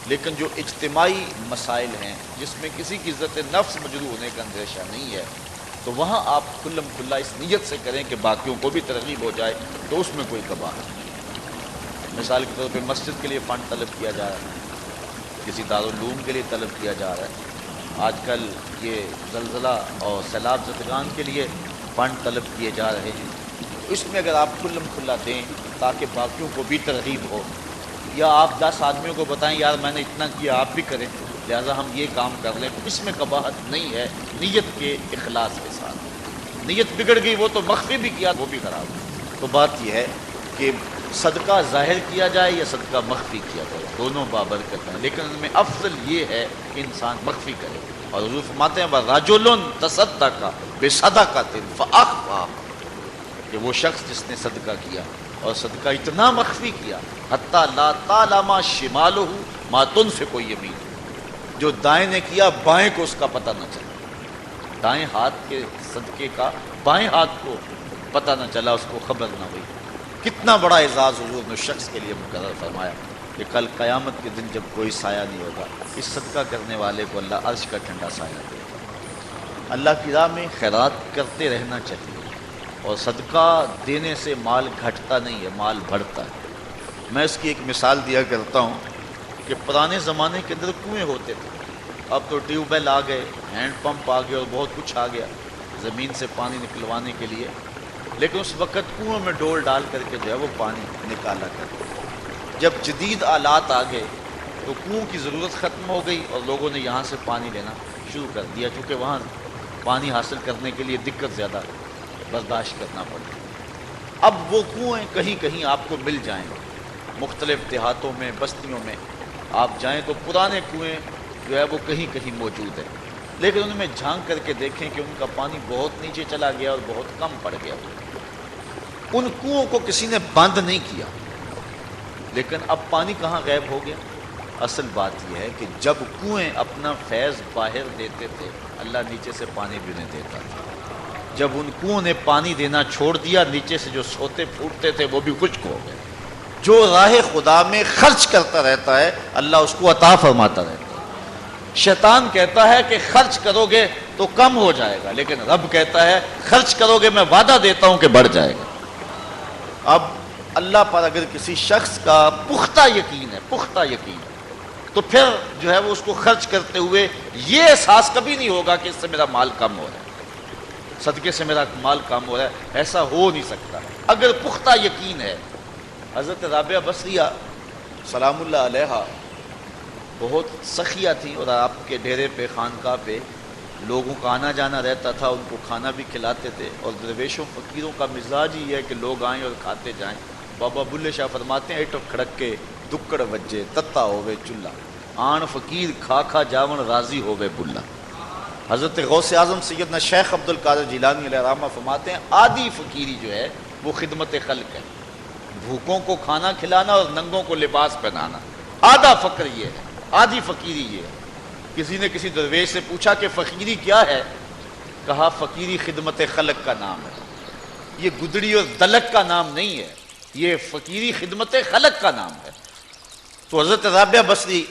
لیکن جو اجتماعی مسائل ہیں جس میں کسی کی عزت نفس مجروح ہونے کا اندیشہ نہیں ہے تو وہاں آپ کھلا اس نیت سے کریں کہ باقیوں کو بھی ترغیب ہو جائے تو اس میں کوئی کباہت نہیں۔ مثال کے طور پہ مسجد کے لیے فنڈ طلب کیا جا رہا ہے، کسی دارالعلوم کے لیے طلب کیا جا رہا ہے، آج کل یہ زلزلہ اور سیلاب زدگان کے لیے فنڈ طلب کیے جا رہے ہیں، اس میں اگر آپ کھلا دیں تاکہ باقیوں کو بھی ترغیب ہو، یا آپ 10 آدمیوں کو بتائیں یار میں نے اتنا کیا آپ بھی کریں لہٰذا ہم یہ کام کر لیں، تو اس میں قباحت نہیں ہے نیت کے اخلاص کے ساتھ۔ نیت بگڑ گئی وہ تو مخفی بھی کیا وہ بھی خراب ہے۔ تو بات یہ ہے کہ صدقہ ظاہر کیا جائے یا صدقہ مخفی کیا جائے، دونوں بابرکت ہیں، لیکن ان میں افضل یہ ہے کہ انسان مخفی کرے۔ اور حضور فرماتے ہیں وَرَجُلٌ تَصَدَّقَ بِصَدَقَةٍ فَأَخْفَاهَا، کہ وہ شخص جس نے صدقہ کیا اور صدقہ اتنا مخفی کیا حتیٰ لا تعلم شمالہ ما تنفق یمینہ، جو دائیں نے کیا بائیں کو اس کا پتہ نہ چلا، دائیں ہاتھ کے صدقے کا بائیں ہاتھ کو پتہ نہ چلا، اس کو خبر نہ ہوئی۔ کتنا بڑا اعزاز حضور نے اس شخص کے لیے مقرر فرمایا کہ کل قیامت کے دن جب کوئی سایہ نہیں ہوگا، اس صدقہ کرنے والے کو اللہ عرش کا ٹھنڈا سایہ دے گا۔ اللہ کی راہ میں خیرات کرتے رہنا چاہیے، اور صدقہ دینے سے مال گھٹتا نہیں ہے، مال بڑھتا ہے۔ میں اس کی ایک مثال دیا کرتا ہوں کہ پرانے زمانے کے اندر کنویں ہوتے تھے، اب تو ٹیوب ویل آ گئے، ہینڈ پمپ آ گئے اور بہت کچھ آ گیا زمین سے پانی نکلوانے کے لیے، لیکن اس وقت کنویں میں ڈول ڈال کر کے جو ہے وہ پانی نکالا کرتے۔ جب جدید آلات آ گئے تو کنویں کی ضرورت ختم ہو گئی اور لوگوں نے یہاں سے پانی لینا شروع کر دیا، چونکہ وہاں پانی حاصل کرنے کے لیے دقت زیادہ برداشت کرنا پڑتا۔ اب وہ کنویں کہیں کہیں آپ کو مل جائیں، مختلف دیہاتوں میں، بستیوں میں آپ جائیں تو پرانے کنویں جو ہے وہ کہیں کہیں موجود ہیں، لیکن ان میں جھانک کر کے دیکھیں کہ ان کا پانی بہت نیچے چلا گیا اور بہت کم پڑ گیا۔ ان کنووں کو کسی نے بند نہیں کیا، لیکن اب پانی کہاں غائب ہو گیا؟ اصل بات یہ ہے کہ جب کنویں اپنا فیض باہر دیتے تھے اللہ نیچے سے پانی بھی نہیں دیتا تھا، جب ان کنووں نے پانی دینا چھوڑ دیا نیچے سے جو سوتے پھوٹتے تھے وہ بھی خشک ہو گئے۔ جو راہ خدا میں خرچ کرتا رہتا ہے اللہ اس کو عطا فرماتا رہتا ہے۔ شیطان کہتا ہے کہ خرچ کرو گے تو کم ہو جائے گا، لیکن رب کہتا ہے خرچ کرو گے میں وعدہ دیتا ہوں کہ بڑھ جائے گا۔ اب اللہ پر اگر کسی شخص کا پختہ یقین ہے، پختہ یقین، تو پھر جو ہے وہ اس کو خرچ کرتے ہوئے یہ احساس کبھی نہیں ہوگا کہ اس سے میرا مال کم ہو رہا ہے، صدقے سے میرا مال کم ہو رہا ہے، ایسا ہو نہیں سکتا اگر پختہ یقین ہے۔ حضرت رابعہ بصریہ سلام اللہ علیہا بہت سخیہ تھیں، اور آپ کے ڈیرے پہ، خانقاہ پہ لوگوں کا آنا جانا رہتا تھا، ان کو کھانا بھی کھلاتے تھے، اور درویشوں فقیروں کا مزاج ہی ہے کہ لوگ آئیں اور کھاتے جائیں۔ بابا بلے شاہ فرماتے ہیں ایٹو کھڑک کے دکڑ وجے تتا ہوئے چلہ، آن فقیر کھا کھا جاون راضی ہوئے بلہ۔ حضرت غوث اعظم سیدنا شیخ عبد القادر جیلانی علیہ الرحمہ فرماتے ہیں آدھی فقیری جو ہے وہ خدمت خلق ہے، بھوکوں کو کھانا کھلانا اور ننگوں کو لباس پہنانا، آدھا فقر یہ ہے، آدھی فقیری یہ ہے۔ کسی نے کسی درویش سے پوچھا کہ فقیری کیا ہے؟ کہا فقیری خدمت خلق کا نام ہے، یہ گدڑی اور دلک کا نام نہیں ہے، یہ فقیری خدمت خلق کا نام ہے۔ تو حضرت رابعہ بصری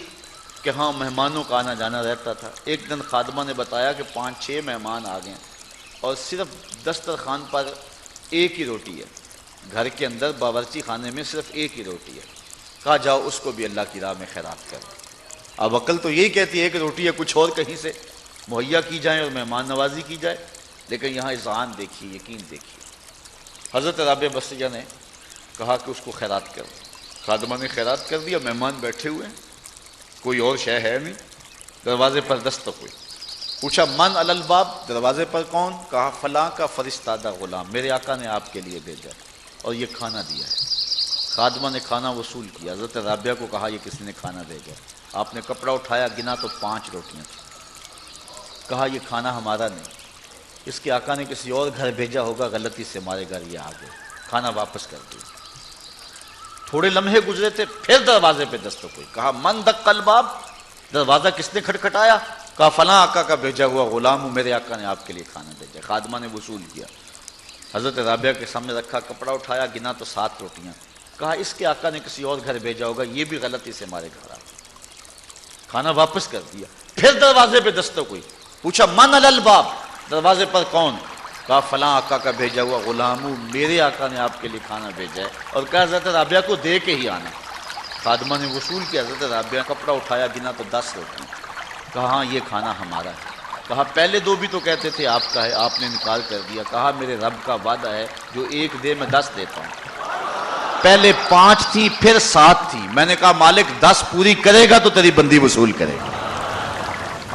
کہ ہاں مہمانوں کا آنا جانا رہتا تھا۔ ایک دن خادمہ نے بتایا کہ 5-6 مہمان آ گئے اور صرف دسترخوان پر ایک ہی روٹی ہے، گھر کے اندر باورچی خانے میں صرف ایک ہی روٹی ہے۔ کہا جاؤ اس کو بھی اللہ کی راہ میں خیرات کرو۔ اب عقل تو یہی کہتی ہے کہ روٹی یا کچھ اور کہیں سے مہیا کی جائے اور مہمان نوازی کی جائے، لیکن یہاں اذعان دیکھیے، یقین دیکھیے۔ حضرت رابعہ بصریہ نے کہا کہ اس کو خیرات کرو۔ خادمہ نے خیرات کر دیا، مہمان بیٹھے ہوئے ہیں، کوئی اور شے ہے نہیں۔ دروازے پر دستک ہوئی، پوچھا من علی الباب، دروازے پر کون؟ کہا فلاں کا فرستادہ غلام، میرے آقا نے آپ کے لیے بھیجا اور یہ کھانا دیا ہے۔ خادمہ نے کھانا وصول کیا، حضرت رابعہ کو کہا یہ کس نے کھانا بھیجا؟ آپ نے کپڑا اٹھایا، گنا تو 5 روٹیاں تھیں۔ کہا یہ کھانا ہمارا نہیں، اس کے آقا نے کسی اور گھر بھیجا ہوگا، غلطی سے ہمارے گھر یہ آ گئے، کھانا واپس کر دیا۔ تھوڑے لمحے گزرے تھے، پھر دروازے پہ دستک ہوئی، کہا من دق الباب، دروازہ کس نے کھٹکھٹایا؟ کہا فلاں آقا کا بھیجا ہوا غلام ہوں، میرے آقا نے آپ کے لیے کھانا بھیجا۔ خادمہ نے وصول کیا، حضرت رابعہ کے سامنے رکھا، کپڑا اٹھایا، گنا تو 7 روٹیاں۔ کہا اس کے آقا نے کسی اور گھر بھیجا ہوگا، یہ بھی غلطی سے ہمارے گھر آ گیا، کھانا واپس کر دیا۔ پھر دروازے پہ دستک ہوئی، پوچھا من علی الباب، دروازے پر کون؟ کہا فلاں آقا کا بھیجا ہوا غلام ہوں، میرے آقا نے آپ کے لیے کھانا بھیجا ہے، اور کہا حضرت رابعہ کو دے کے ہی آنا۔ خادمہ نے وصول کیا، حضرت رابعہ کپڑا اٹھایا، گنا تو 10 روٹیاں۔ کہا ہاں یہ کھانا ہمارا ہے۔ کہا پہلے 2 بھی تو کہتے تھے آپ کا ہے، آپ نے انکار کر دیا۔ کہا میرے رب کا وعدہ ہے جو 1 دے میں 10 دیتا ہوں۔ پہلے 5 تھی، پھر 7 تھی، میں نے کہا مالک 10 پوری کرے گا تو تیری بندی وصول کرے گا۔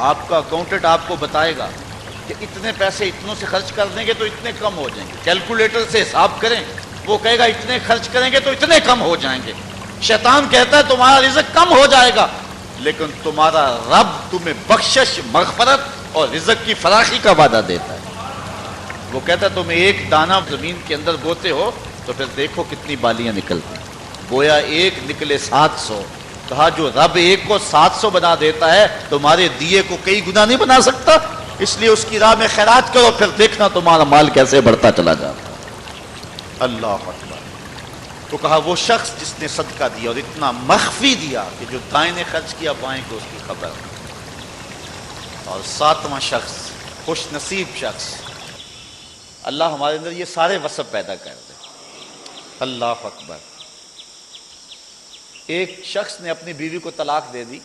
آپ کا اکاؤنٹنٹ آپ کو بتائے گا کہ اتنے پیسے اتنوں سے خرچ کر دیں گے تو اتنے کم ہو جائیں گے، کیلکولیٹر سے حساب کریں وہ کہے گا اتنے خرچ کریں گے تو اتنے کم ہو جائیں گے. شیطان کہتا ہے تمہارا رزق کم ہو جائے گا، لیکن تمہارا رب تمہیں بخشش، مغفرت اور رزق کی فراخی کا وعدہ دیتا ہے. وہ کہتا ہے تم ایک دانہ زمین کے اندر بوتے ہو تو پھر دیکھو کتنی بالیاں نکلتی. گویا ایک نکلے 700. کہا جو رب ایک کو 700 بنا دیتا ہے تمہارے دیے کو کئی گنا نہیں بنا سکتا. اس لیے اس کی راہ میں خیرات کرو، پھر دیکھنا تمہارا مال کیسے بڑھتا چلا جاتا. اللہ اکبر. تو کہا وہ شخص جس نے صدقہ دیا اور اتنا مخفی دیا کہ جو دائیں نے خرچ کیا بائیں کو اس کی خبر. اور 7واں شخص، خوش نصیب شخص، اللہ ہمارے اندر یہ سارے وصف پیدا کر دے. اللہ اکبر. ایک شخص نے اپنی بیوی کو طلاق دے دی.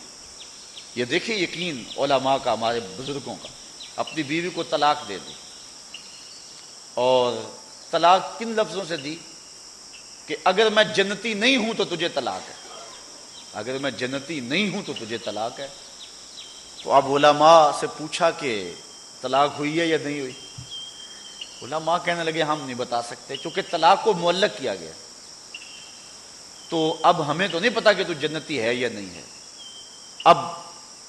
یہ دیکھیں یقین علماء کا، ہمارے بزرگوں کا. اپنی بیوی کو طلاق دے دی، اور طلاق کن لفظوں سے دی کہ اگر میں جنتی نہیں ہوں تو تجھے طلاق ہے، اگر میں جنتی نہیں ہوں تو تجھے طلاق ہے. تو اب علماء سے پوچھا کہ طلاق ہوئی ہے یا نہیں ہوئی. علماء کہنے لگے ہم نہیں بتا سکتے، چونکہ طلاق کو معلق کیا گیا تو اب ہمیں تو نہیں پتا کہ تو جنتی ہے یا نہیں ہے، اب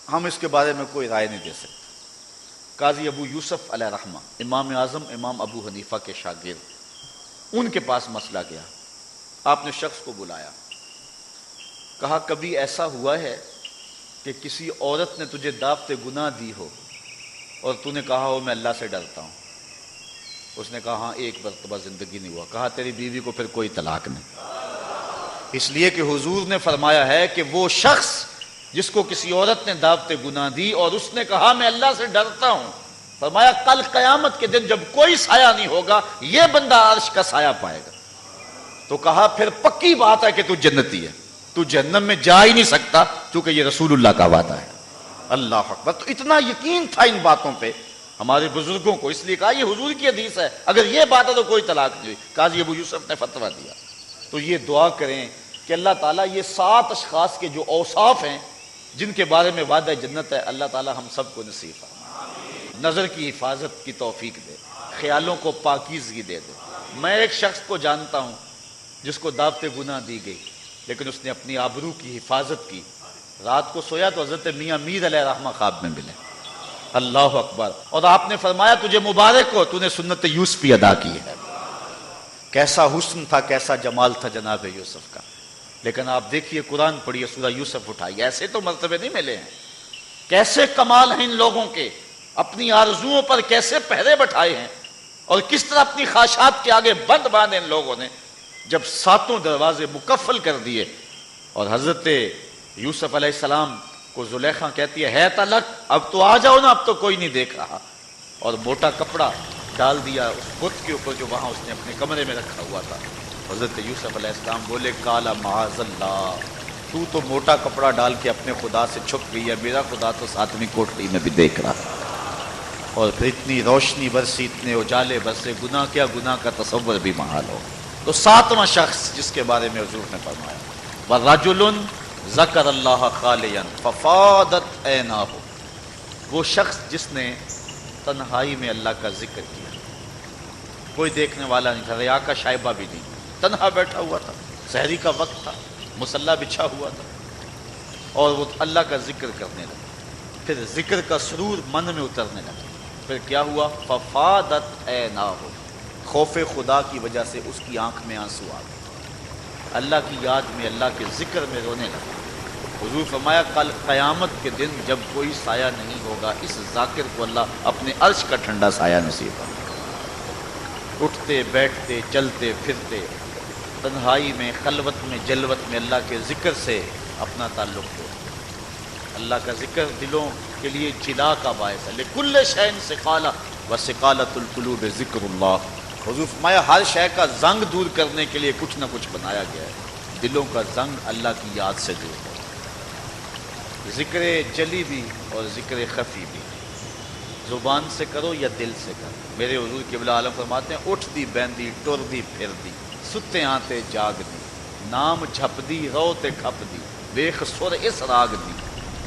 ہم اس کے بارے میں کوئی رائے نہیں دے سکتے. قاضی ابو یوسف علیہ رحمہ، امام اعظم امام ابو حنیفہ کے شاگرد، ان کے پاس مسئلہ گیا. آپ نے شخص کو بلایا، کہا کبھی ایسا ہوا ہے کہ کسی عورت نے تجھے دعوت گناہ دی ہو اور تو نے کہا ہو میں اللہ سے ڈرتا ہوں؟ اس نے کہا ہاں ایک مرتبہ زندگی نہیں ہوا. کہا تیری بیوی کو پھر کوئی طلاق نہیں، اس لیے کہ حضور نے فرمایا ہے کہ وہ شخص جس کو کسی عورت نے دعوت گناہ دی اور اس نے کہا میں اللہ سے ڈرتا ہوں، فرمایا کل قیامت کے دن جب کوئی سایہ نہیں ہوگا یہ بندہ عرش کا سایہ پائے گا. تو کہا پھر پکی بات ہے کہ تو جنتی ہے، تو جہنم میں جا ہی نہیں سکتا کیونکہ یہ رسول اللہ کا وعدہ ہے. اللہ اکبر. تو اتنا یقین تھا ان باتوں پہ ہمارے بزرگوں کو، اس لیے کہا یہ حضور کی حدیث ہے، اگر یہ بات ہے تو کوئی طلاق نہیں ہوئی. قاضی ابو یوسف نے فتویٰ دیا. تو یہ دعا کریں کہ اللہ تعالیٰ یہ 7 اشخاص کے جو اوصاف ہیں جن کے بارے میں وعدہ جنت ہے، اللہ تعالیٰ ہم سب کو نصیب فرمائے. نظر کی حفاظت کی توفیق دے، خیالوں کو پاکیزگی دے دے. میں ایک شخص کو جانتا ہوں جس کو دعوت گناہ دی گئی لیکن اس نے اپنی آبرو کی حفاظت کی. رات کو سویا تو حضرت میاں میر علیہ رحمہ خواب میں ملے. اللہ اکبر. اور آپ نے فرمایا تجھے مبارک ہو، تو نے سنت یوسفی ادا کی ہے. کیسا حسن تھا، کیسا جمال تھا جناب یوسف کا. لیکن آپ دیکھیے قرآن پڑھیے، سورہ یوسف اٹھائیے، ایسے تو مرتبے نہیں ملے ہیں. کیسے کمال ہیں ان لوگوں کے، اپنی آرزوؤں پر کیسے پہرے بٹھائے ہیں اور کس طرح اپنی خواہشات کے آگے بند باندھے ان لوگوں نے. جب 7 دروازے مکفل کر دیے اور حضرت یوسف علیہ السلام کو زلیخا کہتی ہے تلک، اب تو آ جاؤ نا، اب تو کوئی نہیں دیکھ رہا، اور موٹا کپڑا ڈال دیا اس بت کے اوپر جو وہاں اس نے اپنے کمرے میں رکھا ہوا تھا. حضرت یوسف علیہ السلام بولے کالا معاذ اللہ، تو موٹا کپڑا ڈال کے اپنے خدا سے چھپ گئی ہے، میرا خدا تو 7ویں کوٹری میں بھی دیکھ رہا. اور پھر اتنی روشنی برسی، اتنے اجالے برسے، گناہ کیا، گناہ کا تصور بھی محال ہو. تو 7واں شخص جس کے بارے میں حضور نے فرمایا وَرَجُلٌ ذَكَرَ اللَّهَ خَالِيًا فَفَاضَتْ عَيْنَاهُ، وہ شخص جس نے تنہائی میں اللہ کا ذکر کیا، کوئی دیکھنے والا نہیں تھا، ریا کا شائبہ بھی نہیں، تنہا بیٹھا ہوا تھا، سحری کا وقت تھا، مصلی بچھا ہوا تھا، اور وہ اللہ کا ذکر کرنے لگا. پھر ذکر کا سرور من میں اترنے لگا. پھر کیا ہوا؟ فَفَاضَتْ عَيْنَاهُ، خوف خدا کی وجہ سے اس کی آنکھ میں آنسو آ گئے، اللہ کی یاد میں، اللہ کے ذکر میں رونے لگا. حضور فرمایا کل قیامت کے دن جب کوئی سایہ نہیں ہوگا، اس ذاکر کو اللہ اپنے عرش کا ٹھنڈا سایہ نصیب کرے. اٹھتے بیٹھتے چلتے پھرتے تنہائی میں، خلوت میں، جلوت میں اللہ کے ذکر سے اپنا تعلق ہو. اللہ کا ذکر دلوں کے لیے جلا کا باعث ہے. لِكُلِّ شَيْءٍ سِقَالَةٌ وَسِقَالَةُ الْقُلُوبِ ذِكْرُ اللَّهِ. حضور فرمایا ہر شے کا زنگ دور کرنے کے لیے کچھ نہ کچھ بنایا گیا ہے. دلوں کا زنگ اللہ کی یاد سے دور ہو. ذکر جلی بھی اور ذکر خفی بھی، زبان سے کرو یا دل سے کرو. میرے حضور قبلہ عالم فرماتے ہیں اٹھ دی بیندی ٹر دی پھر دی، ستے آتے جاگ دی، نام جھپ دی رو تے کھپ دی، ویخ سر اس راگ دی،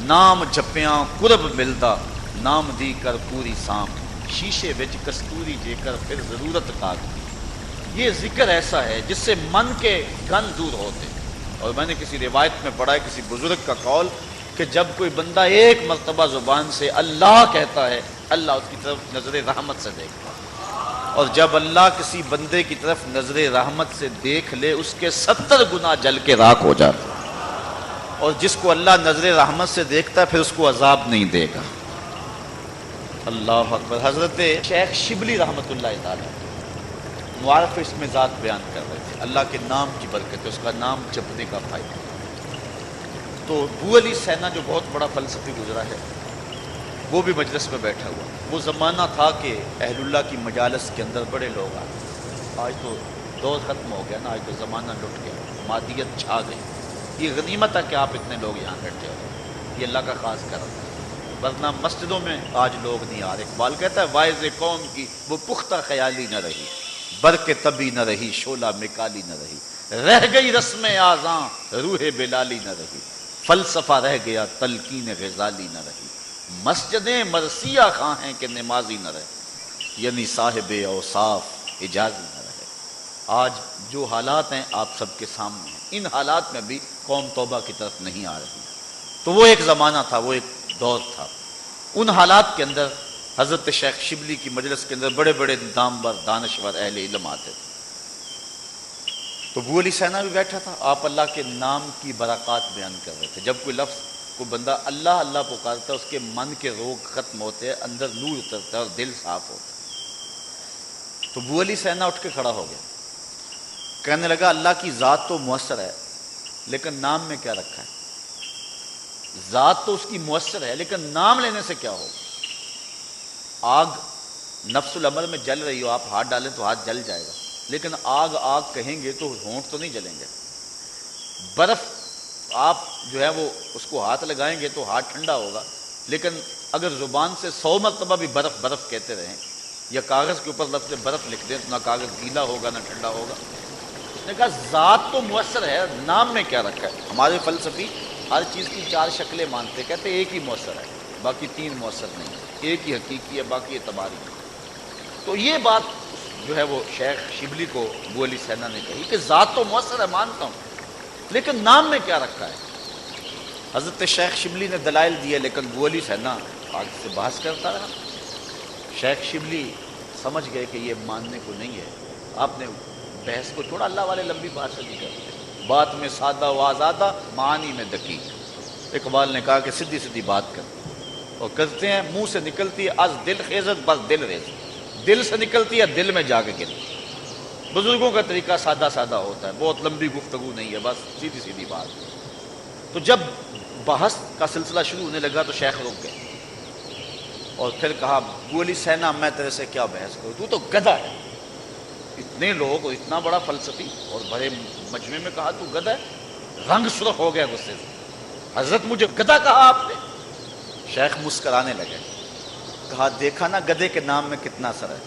نام جھپیاں قرب ملدا، نام دی کر پوری سام، شیشے وچ کستوری جے کر پھر ضرورت کاگ دی. یہ ذکر ایسا ہے جس سے من کے گن دور ہوتے. اور میں نے کسی روایت میں پڑھا ہے کسی بزرگ کا قول کہ جب کوئی بندہ ایک مرتبہ زبان سے اللہ کہتا ہے اللہ اس کی طرف نظر رحمت سے دیکھتا ہے، اور جب اللہ کسی بندے کی طرف نظر رحمت سے دیکھ لے اس کے 70 گنا جل کے راکھ ہو جاتا ہے. اور جس کو اللہ نظر رحمت سے دیکھتا ہے پھر اس کو عذاب نہیں دے گا. اللہ اکبر. حضرت شیخ شبلی رحمۃ اللہ تعالی معارف اس میں ذات بیان کر رہے تھے. اللہ کے نام کی برکت ہے، اس کا نام جپنے کا فائدہ. تو ابو علی سینا جو بہت بڑا فلسفی گزرا ہے وہ بھی مجلس میں بیٹھا ہوا. وہ زمانہ تھا کہ اہل اللہ کی مجالس کے اندر بڑے لوگ آتے. آج تو دور ختم ہو گیا نا، آج تو زمانہ لٹ گیا، مادیت چھا گئی. یہ غنیمت ہے کہ آپ اتنے لوگ یہاں بیٹھے ہو، یہ اللہ کا خاص کرم ہے. ورنہ مسجدوں میں آج لوگ نہیں آ رہے. اقبال کہتا ہے واعظ قوم کی وہ پختہ خیالی نہ رہی، برق طبی نہ رہی، شعلہ مکالی نہ رہی، رہ گئی رسم آذاں روح بلالی نہ رہی، فلسفہ رہ گیا تلقین غزالی نہ رہی، مسجدیں مرثیہ خواں ہیں کہ نمازی نہ رہے، یعنی صاحب اوصاف اجازی نہ رہے. آج جو حالات ہیں آپ سب کے سامنے ہیں، ان حالات میں بھی قوم توبہ کی طرف نہیں آ رہی. تو وہ ایک زمانہ تھا، وہ ایک دور تھا. ان حالات کے اندر حضرت شیخ شبلی کی مجلس کے اندر بڑے بڑے نامور دانشور اہل علم آتے تھے. تو ابو علی سینا بھی بیٹھا تھا. آپ اللہ کے نام کی برکات بیان کر رہے تھے. جب کوئی لفظ کوئی بندہ اللہ اللہ پکارتا ہے اس کے من کے روگ ختم ہوتے ہیں، اندر نور اترتا ہے اور دل صاف ہوتا ہے. تو ابو علی سینا اٹھ کے کھڑا ہو گیا، کہنے لگا اللہ کی ذات تو مؤثر ہے لیکن نام میں کیا رکھا ہے؟ ذات تو اس کی مؤثر ہے لیکن نام لینے سے کیا ہوگا؟ آگ نفس الامر میں جل رہی ہو، آپ ہاتھ ڈالیں تو ہاتھ جل جائے گا، لیکن آگ آگ کہیں گے تو ہونٹ تو نہیں جلیں گے. برف آپ جو ہے وہ اس کو ہاتھ لگائیں گے تو ہاتھ ٹھنڈا ہوگا، لیکن اگر زبان سے 100 مرتبہ بھی برف برف کہتے رہیں یا کاغذ کے اوپر لفظ برف لکھ دیں تو نہ کاغذ گیلا ہوگا نہ ٹھنڈا ہوگا. اس نے کہا ذات تو مؤثر ہے، نام میں کیا رکھا ہے؟ ہمارے فلسفی ہر چیز کی 4 شکلیں مانتے، کہتے ایک ہی مؤثر ہے باقی 3 مؤثر نہیں، ایک ہی حقیقی ہے باقی اعتباری نہیں. تو یہ بات جو ہے وہ شیخ شبلی کو ابو علی سینا نے کہی کہ ذات تو مؤثر ہے مانتا ہوں لیکن نام میں کیا رکھا ہے. حضرت شیخ شبلی نے دلائل دیے لیکن ابو علی سینا آج سے بحث کرتا رہا. شیخ شبلی سمجھ گئے کہ یہ ماننے کو نہیں ہے. آپ نے بحث کو چھوڑا. اللہ والے لمبی بات سے نہیں کرتے، بات میں سادہ و آزادہ، معانی میں دقیق. اقبال نے کہا کہ سیدھی سیدھی بات کرتے اور کرتے ہیں، منہ سے نکلتی ہے از دل خیزت بس دل ریزت، دل سے نکلتی ہے دل میں جا کے گرتی. بزرگوں کا طریقہ سادہ سادہ ہوتا ہے، بہت لمبی گفتگو نہیں ہے، بس سیدھی سیدھی بات. تو جب بحث کا سلسلہ شروع ہونے لگا تو شیخ رک گئے اور پھر کہا ابو علی سینا میں تیرے سے کیا بحث کروں، تو گدھا ہے. اتنے لوگ اور اتنا بڑا فلسفی اور بڑے مجمع میں کہا تو گدھا ہے. رنگ سرخ ہو گیا غصے سے. حضرت مجھے گدھا کہا آپ نے؟ شیخ مسکرانے لگے، کہا دیکھا نا گدھے کے نام میں کتنا اثر ہے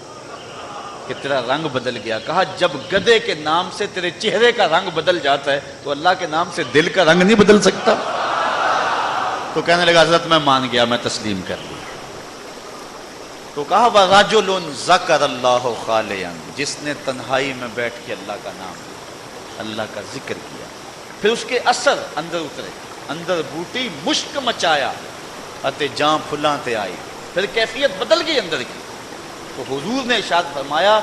کہ تیرا رنگ بدل گیا. کہا جب گدھے کے نام سے تیرے چہرے کا رنگ بدل جاتا ہے تو اللہ کے نام سے دل کا رنگ نہیں بدل سکتا. تو کہنے لگا حضرت میں مان گیا، میں تسلیم کر لیا. تو کہا وَرَجُلٌ ذَكَرَ اللَّهُ خَالِيًا، جس نے تنہائی میں بیٹھ کے اللہ کا نام لیا، اللہ کا ذکر کیا، پھر اس کے اثر اندر اترے، اندر بوٹی مشک مچایا اتے جاں پھلاں تے آئی، پھر کیفیت بدل گئی اندر کی. تو حضور نے ارشاد فرمایا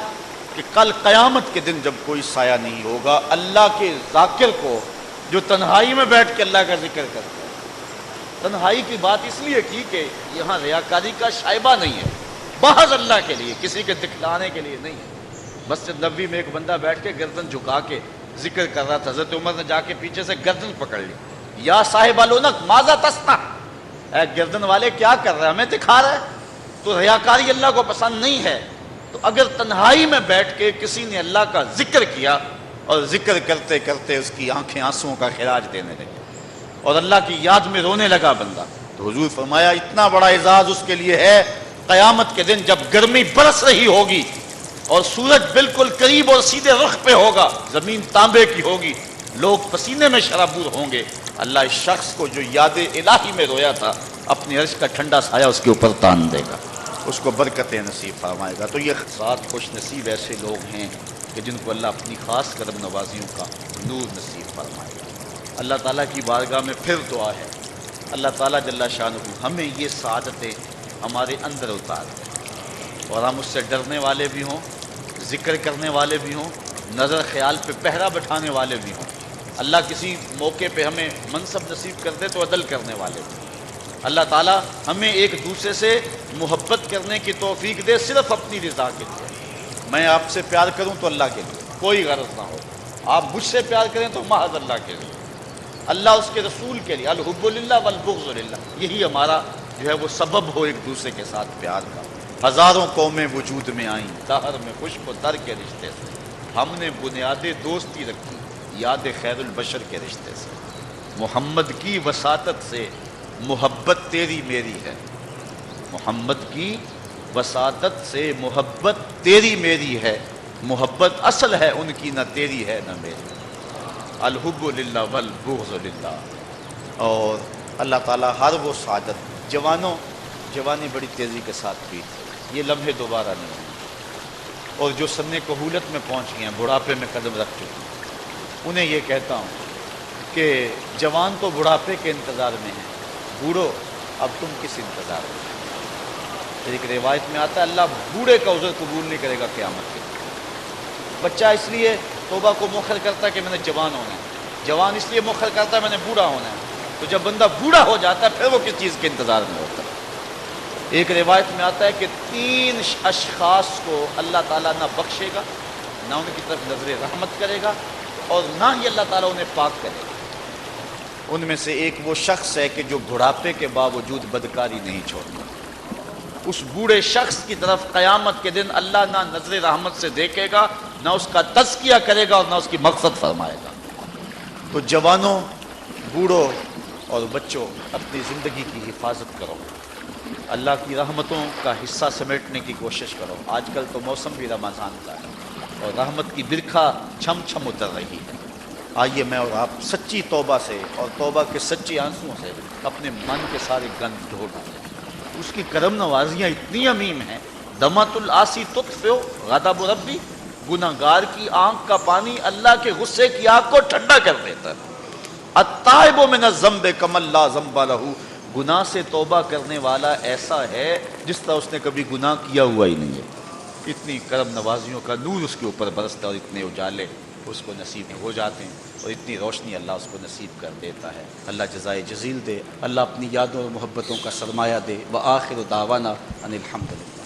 کہ کل قیامت کے دن جب کوئی سایہ نہیں ہوگا اللہ کے ذاکر کو جو تنہائی میں بیٹھ کے اللہ کا ذکر کرتا ہے. تنہائی کی بات اس لیے کی کہ یہاں ریاکاری کا شائبہ نہیں ہے، محض اللہ کے لیے، کسی کے دکھلانے کے لیے نہیں ہے. مسجد نبوی میں ایک بندہ بیٹھ کے گردن جھکا کے ذکر کر رہا تھا. حضرت عمر نے جا کے پیچھے سے گردن پکڑ لی. یا صاحب العنق ماذا تصنع، اے گردن والے کیا کر رہا ہے، ہمیں دکھا رہا ہے. تو ریاکاری اللہ کو پسند نہیں ہے. تو اگر تنہائی میں بیٹھ کے کسی نے اللہ کا ذکر کیا اور ذکر کرتے کرتے اس کی آنکھیں آنسوؤں کا خراج دینے لگی اور اللہ کی یاد میں رونے لگا بندہ، تو حضور فرمایا اتنا بڑا اعزاز اس کے لیے ہے قیامت کے دن جب گرمی برس رہی ہوگی اور سورج بالکل قریب اور سیدھے رخ پہ ہوگا، زمین تانبے کی ہوگی، لوگ پسینے میں شرابور ہوں گے، اللہ اس شخص کو جو یاد الہی میں رویا تھا اپنی عرش کا ٹھنڈا سایہ اس کے اوپر تان دے گا، اس کو برکتیں نصیب فرمائے گا. تو یہ سات خوش نصیب ایسے لوگ ہیں کہ جن کو اللہ اپنی خاص کرم نوازیوں کا نور نصیب فرمائے گا۔ اللہ تعالیٰ کی بارگاہ میں پھر دعا ہے، اللہ تعالیٰ جل شانہ ہمیں یہ سعادتیں ہمارے اندر اتار دیں، اور ہم اس سے ڈرنے والے بھی ہوں، ذکر کرنے والے بھی ہوں، نظر خیال پہ پہرا بٹھانے والے بھی ہوں۔ اللہ کسی موقع پہ ہمیں منصب نصیب کر دے تو عدل کرنے والے بھی ہوں۔ اللہ تعالیٰ ہمیں ایک دوسرے سے محبت کرنے کی توفیق دے، صرف اپنی رضا کے لیے۔ میں آپ سے پیار کروں تو اللہ کے لیے، کوئی غرض نہ ہو۔ آپ مجھ سے پیار کریں تو محض اللہ کے لیے، اللہ اس کے رسول کے لیے۔ الحب للہ والبغض للہ، یہی ہمارا جو ہے وہ سبب ہو ایک دوسرے کے ساتھ پیار کا۔ ہزاروں قومیں وجود میں آئیں دہر میں خشک و تر کے رشتے سے، ہم نے بنیاد دوستی رکھی یاد خیر البشر کے رشتے سے۔ محمد کی وساطت سے محبت تیری میری ہے، محمد کی وساطت سے محبت تیری میری ہے، محبت اصل ہے ان کی، نہ تیری ہے نہ میری۔ الحب للہ والبغض للہ۔ اور اللہ تعالیٰ ہر وہ سعادت، جوانی بڑی تیزی کے ساتھ بیت، یہ لمحے دوبارہ نہیں ہیں، اور جو سن کہولت میں پہنچ گئے ہیں، بڑھاپے میں قدم رکھ چکے ہیں، انہیں یہ کہتا ہوں کہ جوان تو بڑھاپے کے انتظار میں ہیں، بوڑھو اب تم کس انتظار میں؟ ایک روایت میں آتا ہے اللہ بوڑھے کا عذر قبول نہیں کرے گا قیامت کے دن۔ بچہ اس لیے توبہ کو مؤخر کرتا ہے کہ میں نے جوان ہونا ہے، جوان اس لیے مؤخر کرتا ہے میں نے بوڑھا ہونا ہے، تو جب بندہ بوڑھا ہو جاتا ہے پھر وہ کس چیز کے انتظار میں ہوتا ہے؟ ایک روایت میں آتا ہے کہ 3 اشخاص کو اللہ تعالیٰ نہ بخشے گا، نہ ان کی طرف نظر رحمت کرے گا، اور نہ ہی اللہ تعالیٰ انہیں پاک کرے گا۔ ان میں سے ایک وہ شخص ہے کہ جو بڑھاپے کے باوجود بدکاری نہیں چھوڑتا۔ اس بوڑھے شخص کی طرف قیامت کے دن اللہ نہ نظر رحمت سے دیکھے گا، نہ اس کا تزکیہ کرے گا، اور نہ اس کی مغفرت فرمائے گا۔ تو جوانوں، بوڑھوں اور بچوں، اپنی زندگی کی حفاظت کرو، اللہ کی رحمتوں کا حصہ سمیٹنے کی کوشش کرو۔ آج کل تو موسم بھی رمضان کا ہے اور رحمت کی برکھا چھم چھم اتر رہی ہے۔ آئیے میں اور آپ سچی توبہ سے اور توبہ کے سچے آنسوؤں سے اپنے من کے سارے گند دھو ڈالیں۔ اس کی کرم نوازیاں اتنی عمیم ہیں، دمت العاصی تطفئ غضب ربی، گناہ گار کی آنکھ کا پانی اللہ کے غصے کی آگ کو ٹھنڈا کر دیتا ہے۔ التائب من الذنب کمن لا ذنب لہ، گناہ سے توبہ کرنے والا ایسا ہے جس طرح اس نے کبھی گناہ کیا ہوا ہی نہیں ہے۔ اتنی کرم نوازیوں کا نور اس کے اوپر برستا ہے، اور اتنے اجالے اس کو نصیب ہو جاتے ہیں، اور اتنی روشنی اللہ اس کو نصیب کر دیتا ہے۔ اللہ جزائے جزیل دے، اللہ اپنی یادوں اور محبتوں کا سرمایہ دے۔ وآخر دعوانا ان الحمد للہ۔